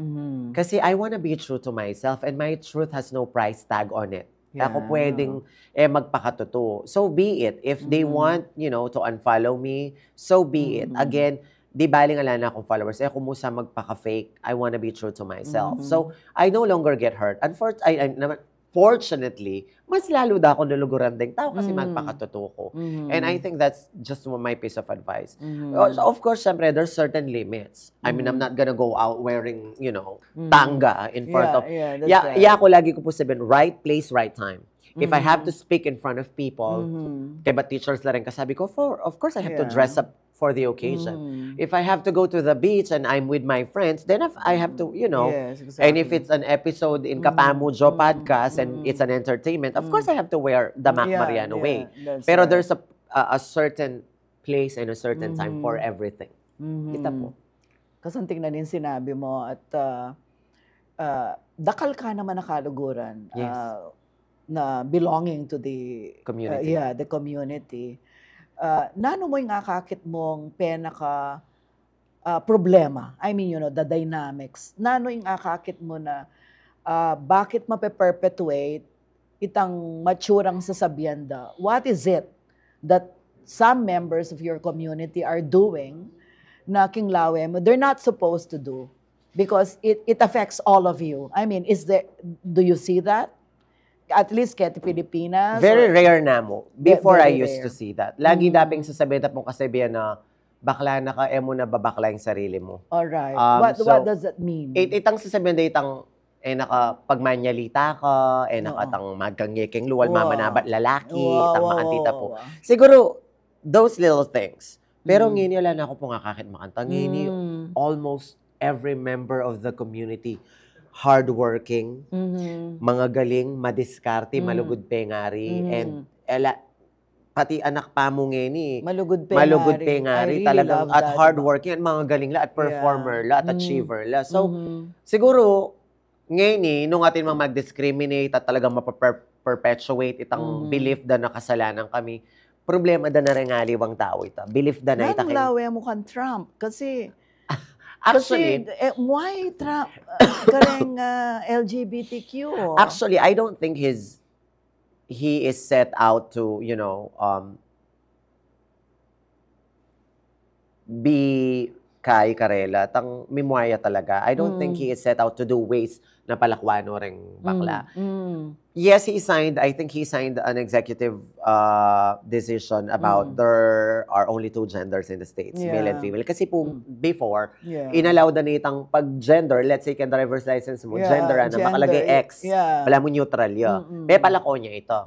Kasi I want to be true to myself and my truth has no price tag on it. Ako pwedeng magpakatotoo. So be it. If they want, to unfollow me, so be it. Again, di baling ala na akong followers. Kung musa magpaka-fake, I wanna be true to myself. So I no longer get hurt. Fortunately, mas lalo da ako nuluguran ding tao kasi magpakatotoo ko. And I think that's just my piece of advice. Of course, syempre, there's certain limits. I mean, I'm not gonna go out wearing, tanga in front of... Yeah, ako lagi ko po sabihin, right place, right time. If I have to speak in front of people, kaya ba teachers la rin kasabi ko, of course I have to dress up for the occasion. If I have to go to the beach and I'm with my friends, then I have to, Yes, exactly. And if it's an episode in Kapamu Jo podcast and it's an entertainment, of course I have to wear the Mac Mariano way. Pero there's a certain place and a certain time for everything. Kita po. Kasanting na din sinabi mo at dakal ka naman na kaluguran. Yes. Na belonging to the community. The community. Nano mo yung akakit mong penaka problema? I mean, the dynamics. Nano yung akakit mo na bakit mape-perpetuate itang maturang sasabihan da? What is it that some members of your community are doing na kinglawe mo they're not supposed to do? Because it affects all of you. I mean, do you see that? At least kahit Pilipinas. Very rare na mo. Before I used to see that. Lagi daping sasabihin mo kasabihan na bakla na ka, mo na babakla yung sarili mo. Alright. So, What does that mean? Itang sasabihin na itang, pagmanyalita ka, nakatang magkangyeking luwal, mamanabat lalaki, itang makantita po. Siguro, those little things. Pero ngini, wala na ako po nga kakit makanta. Ngini, almost every member of the community, hardworking, mga galing, madiskarte, malugod pengari, and pati anak pa mo ngini, malugod pengari, really talagang at that. hardworking, at mga galing la, at performer la, at achiever la. So, siguro, ngini, nung atin mga mag-discriminate at talagang mapaperpetuate itang belief na nakasalanan kami, problema da na rin nga liwang tao ita. Belief da na ita. Anong lawe mo kan Trump? Kasi, actually, why Trump kareng LGBTQ? Actually, I don't think he is set out to, be kay Karela. Tang mimuaya talaga. I don't think he is set out to do ways na palakwano ring bakla. Yes, I think he signed an executive decision about there are only 2 genders in the States, male and female. Kasi po, before, inallow na itang pag-gender, let's say, kanda driver's license mo, gender na, makalagay X, wala mo neutral yun. May palako niya ito.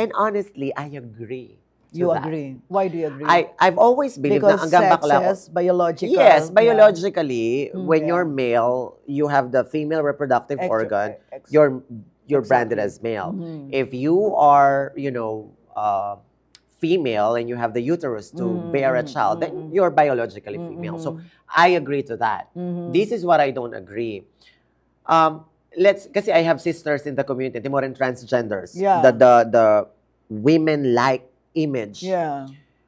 And honestly, I agree. You agree? Why do you agree? I've always believed na hanggang bakla ko. Biological. Yes, biologically, when you're male, you have the female reproductive organ. You're branded as male. If you are, female and you have the uterus to bear a child, then you're biologically female. So I agree to that. This is what I don't agree. Kasi I have sisters in the community, more than transgenders. The women-like image.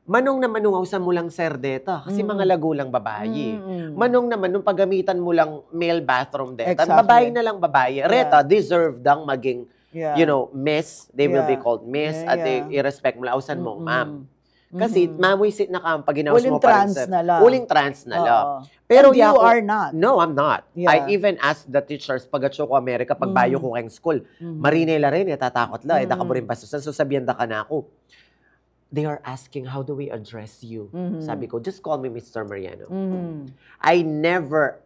Manong na manungaw sa mulang serdeta kasi mga lagulang babae. Manong naman nung paggamitan mo lang male bathroom deta, babae na lang babae. Reta deserve dang maging miss, they will be called miss at i-respect mo lang ausan mo ma'am. Kasi mamuisit na ka pag ginawas mo pa rin uling trans na lang. Pero and you are not. No, I'm not. I even asked the teachers pag atso ko Amerika, pag bayo ko kayong school, marinela rin, tatakot la, da ka mo rin basusan, so sabihan da ka na ako. They are asking, how do we address you? Sabi ko, just call me Mr. Mariano. I never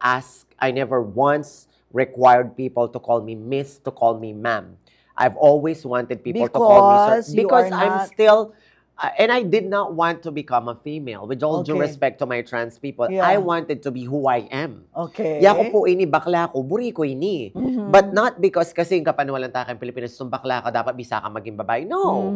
once required people to call me Miss, to call me Ma'am. I've always wanted people to call me Sir. Because I'm still, and I did not want to become a female. With all due respect to my trans people, I wanted to be who I am. Okay. Yako po ini, bakla ko, buri ko ini. But not because kasi yung kapanawalan takang Pilipinas, kung bakla ka, dapat bisa ka maging babae. No.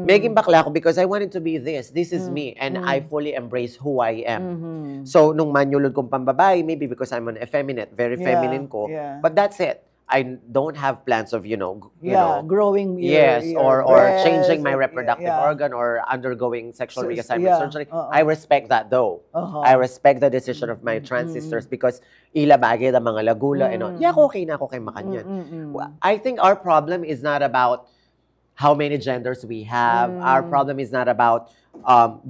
Maging bakla ko because I wanted to be this. This is me. And I fully embrace who I am. So, nung manyulod kong pambabae, maybe because I'm an effeminate, very feminine ko. But that's it. I don't have plans of, growing or changing my reproductive organ or undergoing sexual reassignment surgery. I respect that though. I respect the decision of my trans sisters because ilabagay ang mga lagula and all. Okay na ako kay makanyan. I think our problem is not about how many genders we have. Our problem is not about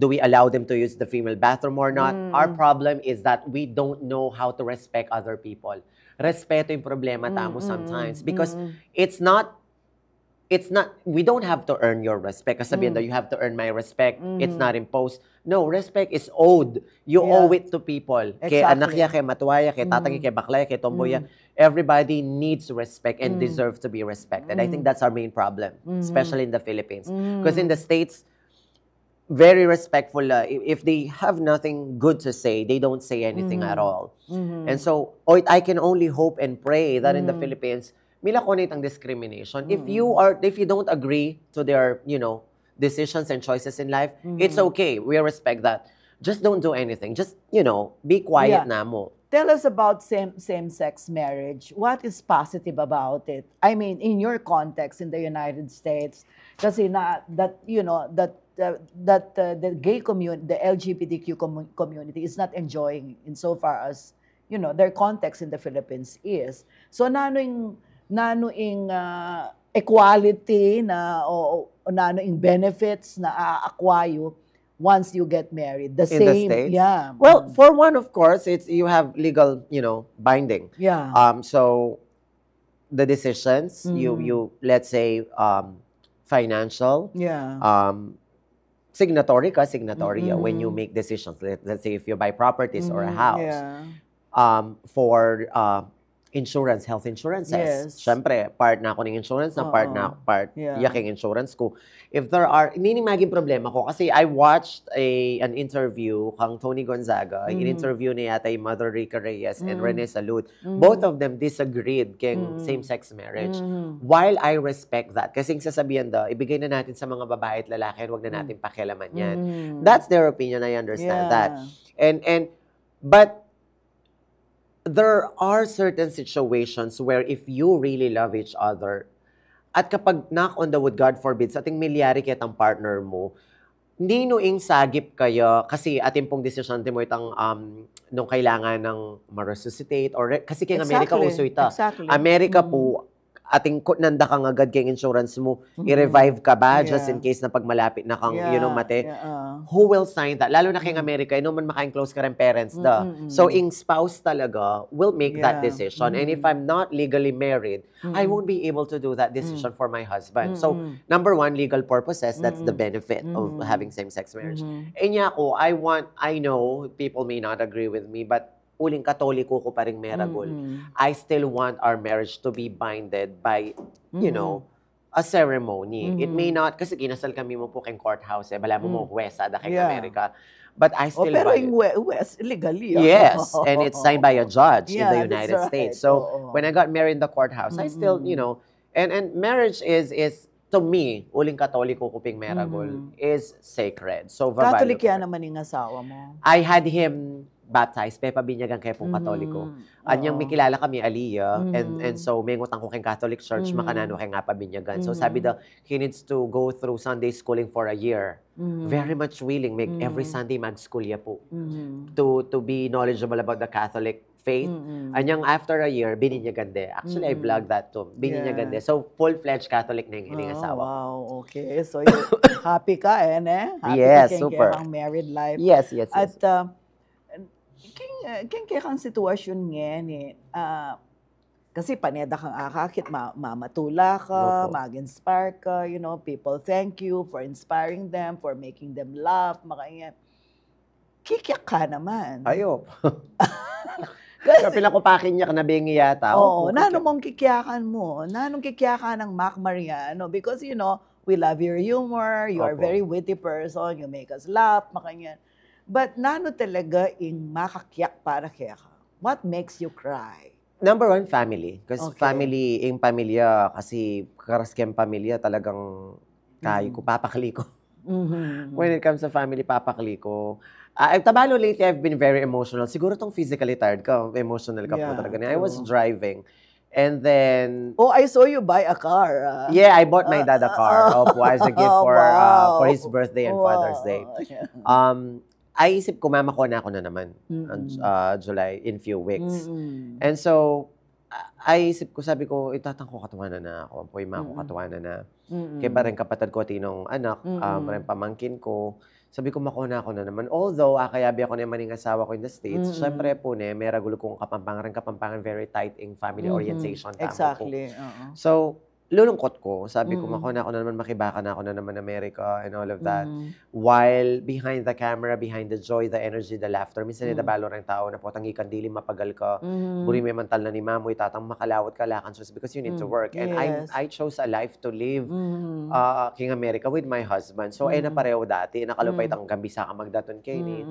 do we allow them to use the female bathroom or not. Our problem is that we don't know how to respect other people. Respeto yung problema tamo sometimes because it's not we don't have to earn your respect. Kasi sabihin daw, you have to earn my respect. It's not imposed. No, respect is owed. You owe it to people. Kay anak ya, kay matuwaya, kay tatang kay baklaya, kay tomboya. Everybody needs respect and deserves to be respected. I think that's our main problem, especially in the Philippines. Because in the States, very respectful. If they have nothing good to say, they don't say anything at all. And so, I can only hope and pray that in the Philippines, milakonit ang discrimination. If you don't agree to their, decisions and choices in life, it's okay. We respect that. Just don't do anything. Just, be quiet na mo. Tell us about same-sex marriage. What is positive about it? I mean, in your context in the United States, kasi the gay community, the LGBTQ community is not enjoying insofar as, their context in the Philippines is. So, nano ing equality o nano ing benefits na aakwayo once you get married. The in same, the States? yeah. Well, for one, of course, you have legal, binding. Yeah. So the decisions, you let's say, financial, signatory ka, signatory when you make decisions. Let's say if you buy properties or a house, for insurance, health insurances. Yes. Siyempre, part na ako ng insurance na part yaking insurance ko. If there are, hindi maging problema ko kasi I watched an interview kang Tony Gonzaga. In-interview niya yata yung Mother Rica Reyes and Rene Salud. Both of them disagreed keng same-sex marriage. While I respect that, kasi sasabihan ibigay na natin sa mga babae at lalaki, wag na natin pakialaman yan. That's their opinion, I understand that. But there are certain situations where if you really love each other, at kapag knock on the wood, God forbid, sa ating milyari kitang partner mo, hindi nuing sagip kayo kasi ating pong decision mo itang nung kailangan ng ma-resuscitate or kasi kaya Amerika uso ito. Amerika po, ating nanda kang agad kayong insurance mo, i-revive ka ba just in case na pag malapit na kang, mate? Who will sign that? Lalo na kayong Amerika, man maka-enclose ka rin parents da. So, yung spouse talaga will make that decision. And if I'm not legally married, I won't be able to do that decision for my husband. So, number one, legal purposes, that's the benefit of having same-sex marriage. And I know people may not agree with me, but uling katoliko ko pa rin meragol. I still want our marriage to be binded by, a ceremony. It may not, kasi kinasal kami mo po kayong courthouse, bala mo huwesa da kayong Amerika. But I still pero yung West, legally. Yes, and it's signed by a judge in the United States. So, when I got married in the courthouse, I still, and marriage is to me, uling katoliko ko ping meragol, is sacred. So, Catholic yan naman yung asawa mo. I had him baptized, Pepa Binyagan kaya pong Katoliko. Anyang may kilala kami, Aliyah, and so may ngutang ko kayong Catholic Church, makanano kay nga pa Binyagan. So sabi he needs to go through Sunday schooling for a year. Very much willing, every Sunday mag-school ya po. To be knowledgeable about the Catholic faith. Anyang after a year, bininyagande. Actually, I vlog that too. Bininyagande. So, full-fledged Catholic na yung asawa. Wow, okay. So, happy ka Happy yes, ka super. Kang married life. Yes. At, kaya kang sitwasyon ngayon kasi paneda kang akakit, mamatula ka, mag-inspire ka, people thank you for inspiring them, for making them laugh, makanya. Kikyak ka naman. Ayo. Kaya pinakupakin niya ka na bingi yata. Oo, nanong mong kikyakan mo? Nanong kikyakan ng Mac Mariano? Because, we love your humor, you are a very witty person, you make us laugh, makanya. But nano talaga yung makakyak para kaya ka? What makes you cry? Number one, family. Because family, yung pamilya, kasi karaskeng pamilya talagang kayo ko, papakali ko. When it comes to family, papakali ko. Tabalo lately, I've been very emotional. Siguro tong physically tired ka, emotional ka po talaga. I was driving. And then... Oh, I saw you buy a car. Yeah, I bought my dad a car as a gift for his birthday and Father's Day. Ay isip ko, mama ko na ako na naman July in few weeks. And so, ay isip ko, sabi ko, itatangko katawanan na ako. Poy ma ko katawanan na. Kaya ba rin kapatid ko, tinong anak, rin pamangkin ko. Sabi ko, makuna ako na naman. Although, kayabi ako na maning asawa ko in the States, syempre po may ragulo kong kapampangan very tight in family orientation. Exactly. So, lulungkot ko. Sabi ko, makuna ako na naman, makibaka na ako na naman America and all of that. While behind the camera, behind the joy, the energy, the laughter, minsan nidabalo rin tao na po, tangikan dili, mapagal ka, buri may mantal na ni mamo, itatang makalawat ka, lakan, because you need to work. And I chose a life to live King America with my husband. So, na pareho dati, nakalupay tang gambisa ka magdaton kay ni.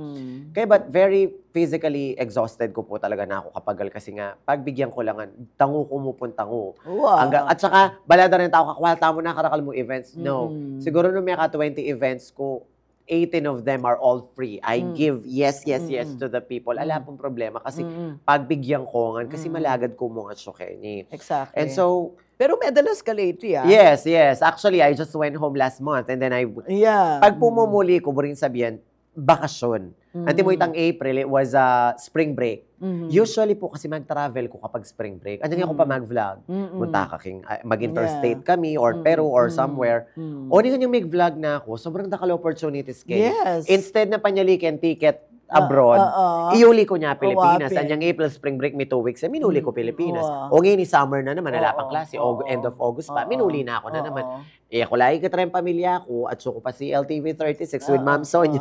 Kaya, but very physically exhausted ko po talaga na ako kapagal kasi nga, pagbigyan ko lang, tango ko mo pun tango. At saka, balada rin tao, kakwalta mo na karakal mo events. No. Siguro nung may 20 events ko, 18 of them are all free. I give yes to the people. Ala pong problema kasi pagbigyan ko nga, kasi malagad ko mo nga syokeni. Exactly. And so, pero medalas ka lately, Yes. Actually, I just went home last month and then pag pumumuli ko, buring sabihin, bakasyon. Anti mo itang April, it was spring break. Usually po kasi mag-travel ko kapag spring break. Andiyan ako pa mag-vlog. Munta ka mag-interstate kami or Peru or somewhere. O di kanyang mag-vlog na ako, sobrang dakal opportunities kayo. Yes. Instead na panyalikin ticket, abroad. Iuli ko niya Pilipinas. Wapin. Anyang April spring break, may 2 weeks. Minuli ko Pilipinas. Wow. O ngayon, summer na naman, wala pang klase. End of August pa. Minuli na ako na naman. Ako lagi ka pamilya ko at ko pa si LTV 36 with Ma'am Sonia.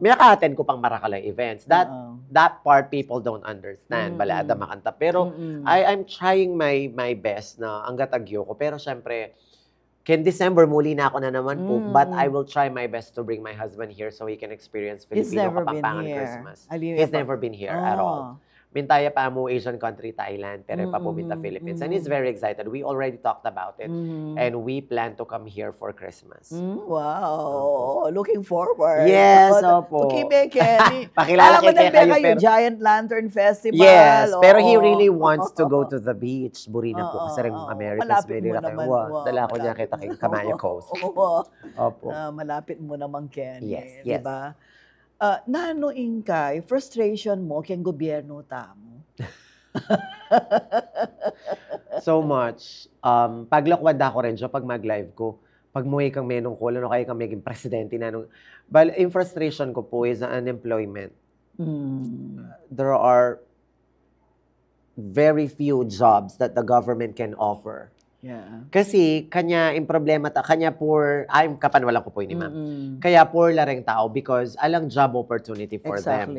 Minaka-attend ko pang Marakalay events. That part people don't understand. Balada makanta. Pero I'm trying my best na hanggat agyo ko. Pero syempre, December, muli na ako na naman po. But I will try my best to bring my husband here so he can experience Filipino Kapampangan Christmas. He's never been here at all. Mintaya pa mo Asian country, Thailand, pero pa po minta Philippines. And he's very excited. We already talked about it. And we plan to come here for Christmas. Wow. Looking forward. Yes, opo. Tukime, Kenny. Pakilala kayo, Giant Lantern Festival. Yes, pero he really wants to go to the beach. Burina po kasi rin Americas. Malapit mo naman. Dala ko niya kita kay Kamaya Coast. Opo. Malapit mo naman, Kenny. Yes, yes. Diba? Nano ingkay, frustration mo kayang gobyerno tamo? So much. Paglakwad ako rin siya pag mag-live ko. Pag muwi kang menong ko, ano kayo kang maging presidente na nung... But yung frustration ko po is unemployment. There are very few jobs that the government can offer. Yeah. Kasi kanya yung problema kanya poor, kapan walang kupoy ni ma'am. Kaya poor la ring tao because alang job opportunity for them.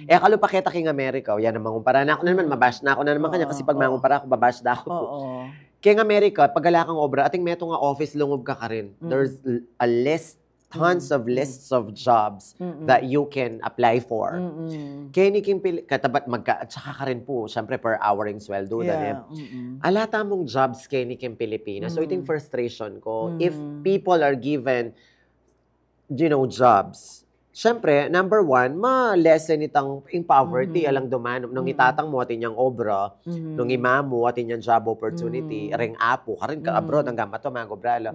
Kalo pa kita king America, yan naman kumpara na ako naman, mabash na ako na naman kanya kasi pag mangumpara ako, babash na ako. Kaya America, pag ala kang obra, ating meto nga office lungob ka rin. There's a list, tons of lists of jobs that you can apply for. Kaya ni Kim katabat at saka ka rin po, syempre per hour yung sweldo. Ala tamong jobs kaya ni Kim Pilipinas. So ito yung frustration ko. If people are given, jobs, syempre, number one, ma-lessen itang in poverty, alang dumanom. Nung itatang mo atin yung obra, nung imamo atin yung job opportunity, ring apo, karin ka abroad, ang gamat to, mga gobrala.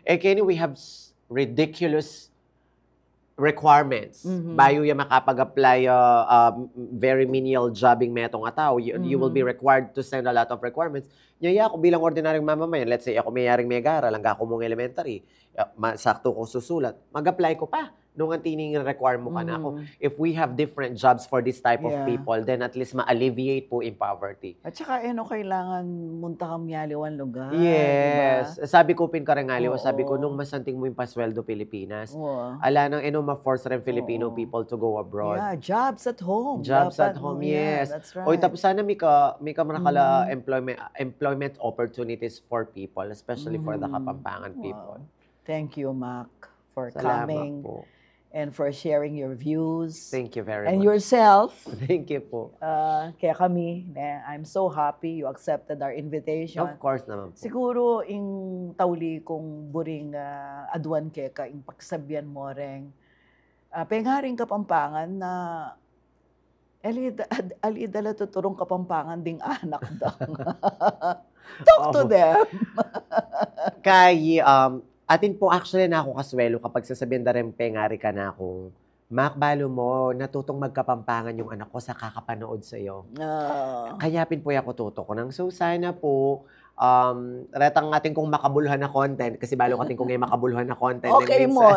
Kaya we have ridiculous requirements. Bayo yung makapag-apply very menial jobbing metong tao, you will be required to send a lot of requirements. Nyaya ako bilang ordinaryong mamamayan, let's say ako mayaring megara, lang ako mong elementary, sakto ko susulat, mag-apply ko pa. Nung ang tining require mo ka na ako. If we have different jobs for this type of people, then at least ma-alleviate po in poverty. At saka, kailangan munta kang miyaliwan lugar. Yes. Diba? Sabi ko, pinkarangaliwa, sabi ko, nung masanting mo yung pasweldo Pilipinas, ala nang ma-force rin Filipino people to go abroad. Yeah, jobs at home. Jobs at home, yes. Yeah, that's right. O, tapos sana may ka manakala employment opportunities for people, especially for the Kapampangan people. Thank you, Mac, for Salamat coming. Po. And for sharing your views. Thank you very and much. yourself. Thank you po. Kaya kami, I'm so happy you accepted our invitation. Of course naman po. Siguro, ing tauli kong buring aduan keka, ing pagsabyan mo rin. Pengaring Kapampangan na alidala tuturong Kapampangan ding anak daw. Talk to them. Kay, atin po actually na ako kaswelo kapag sasabihin na rin pengari ka na akong Mac, balo mo, natutong magkapampangan yung anak ko sa kakapanood sa'yo. Kanyapin po ako tuto ko nang so sana po, retang ating kong makabuluhan na content, kasi balo kating kong makabuluhan na content. Okay mo.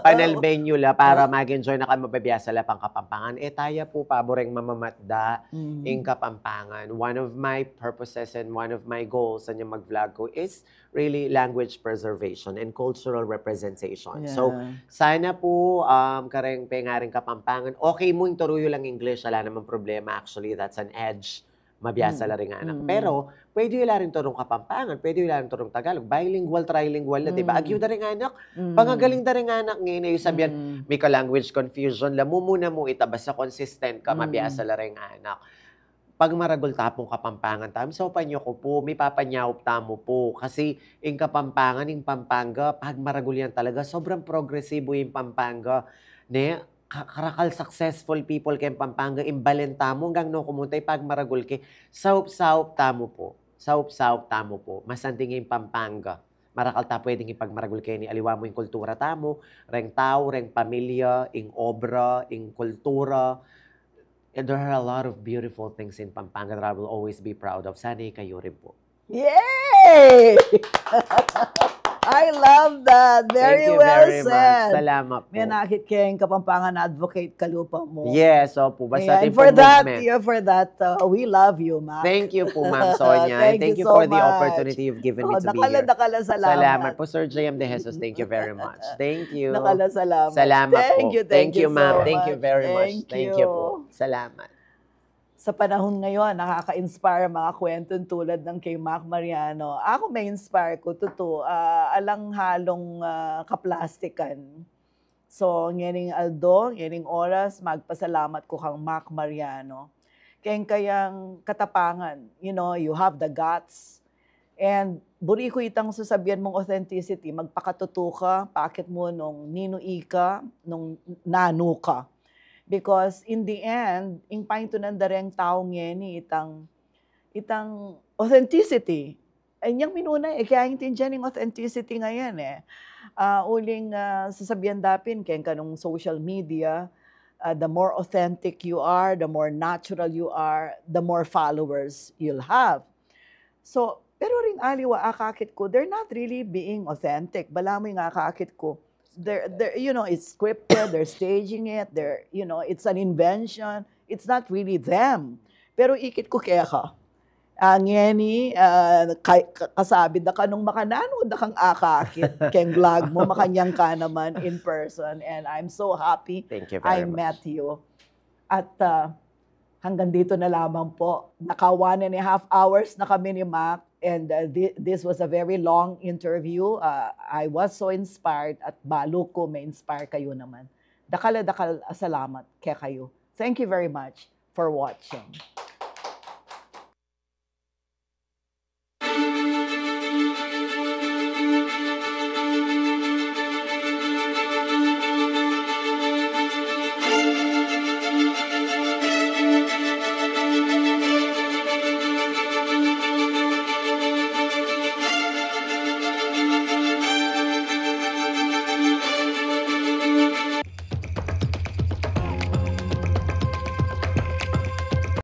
Panel venue la para mag-enjoy na kayo mababiyasa la pang Kapampangan. Taya po paboreng mamamatda in Kapampangan. One of my purposes and one of my goals sa mag-vlog ko is really language preservation and cultural representation. Yeah. So, sana po, kareng pengaring Kapampangan, okay mo yung turuyo lang English, wala namang problema. Actually, that's an edge. Mabiyasa la rin anak. Pero, pwede yung rin turong Kapampangan, pwede yung rin turong Tagalog, bilingual, trilingual na, diba? Agyo na rin anak, pangagaling na rin anak, ngayon yung sabihan, may ka-language confusion, lamu muna mo itabas sa consistent ka, mabiyasa la rin anak. Pag maragol tapong Kapampangan tam, so panyo ko po, may papanyawp tamo po. Kasi yung Kapampangan, yung Pampanga, pag maragol yan talaga, sobrang progresibo yung Pampanga. Ne, karakal successful people kay Pampanga, imbalent tamo, hanggang no kumuntay, pag maragol kay, saup-saup tamo po. Saup-saup tamo po. Masanting yung Pampanga. Marakal ta pwedeng ipagmaragol kayo ni aliwa mo yung kultura tamo, reng tao, reng pamilya, ing obra, ing kultura. There are a lot of beautiful things in Pampanga that I will always be proud of. Sana kayo rin po. Yay! I love that. Very Thank you well very said. much. Salamat po. May nakit kayong Kapampangan Advocate Kalupa mo. Yes, opo. Basta And ating for that, movement. we love you, Mac. Thank you po, Ma'am Sonia. And thank you so for the much. opportunity you've given me to be here. Nakala, salamat. Po, Sir J.M. De Jesus. Thank you very much. Thank you. Salamat. Salamat Thank po. you, thank you ma'am. so Thank you much. very much. Thank Thank you you. po. Salamat. Sa panahon ngayon, nakaka-inspire mga kwentong tulad ng kay Mac Mariano. Ako may inspire ko, totoo. Alanghalong kaplastikan. So, ngayon Aldo, ngayon oras, magpasalamat ko kang Mac Mariano. Kayang katapangan, you have the guts. And buri ko itang sasabihan mong authenticity, magpakatuto ka, pakit mo nung ninui ka, nung nanu ka. Because in the end, ing painto ng dareng tao ngeni itang authenticity. Ay niyang minuna kaya intindihan yung authenticity ngayon Uling sasabihan dapin kaya kanong social media, the more authentic you are, the more natural you are, the more followers you'll have. So, pero ring aliwa akakit ko, they're not really being authentic. Bala mo yung akakit ko. They're, it's scripted, they're staging it, it's an invention. It's not really them. Pero ikit ko kaya ka. Ngeni, kasabid na kanong makanano da kang akakit. Keng vlog mo, makanyang ka naman in person. And I'm so happy Thank you very I much. met you. At hanggang dito na lamang po. Naka 1.5 hours na kami ni Mac. And this was a very long interview. I was so inspired at balo ko may inspire kayo naman. Dakal salamat kaya kayo. Thank you very much for watching.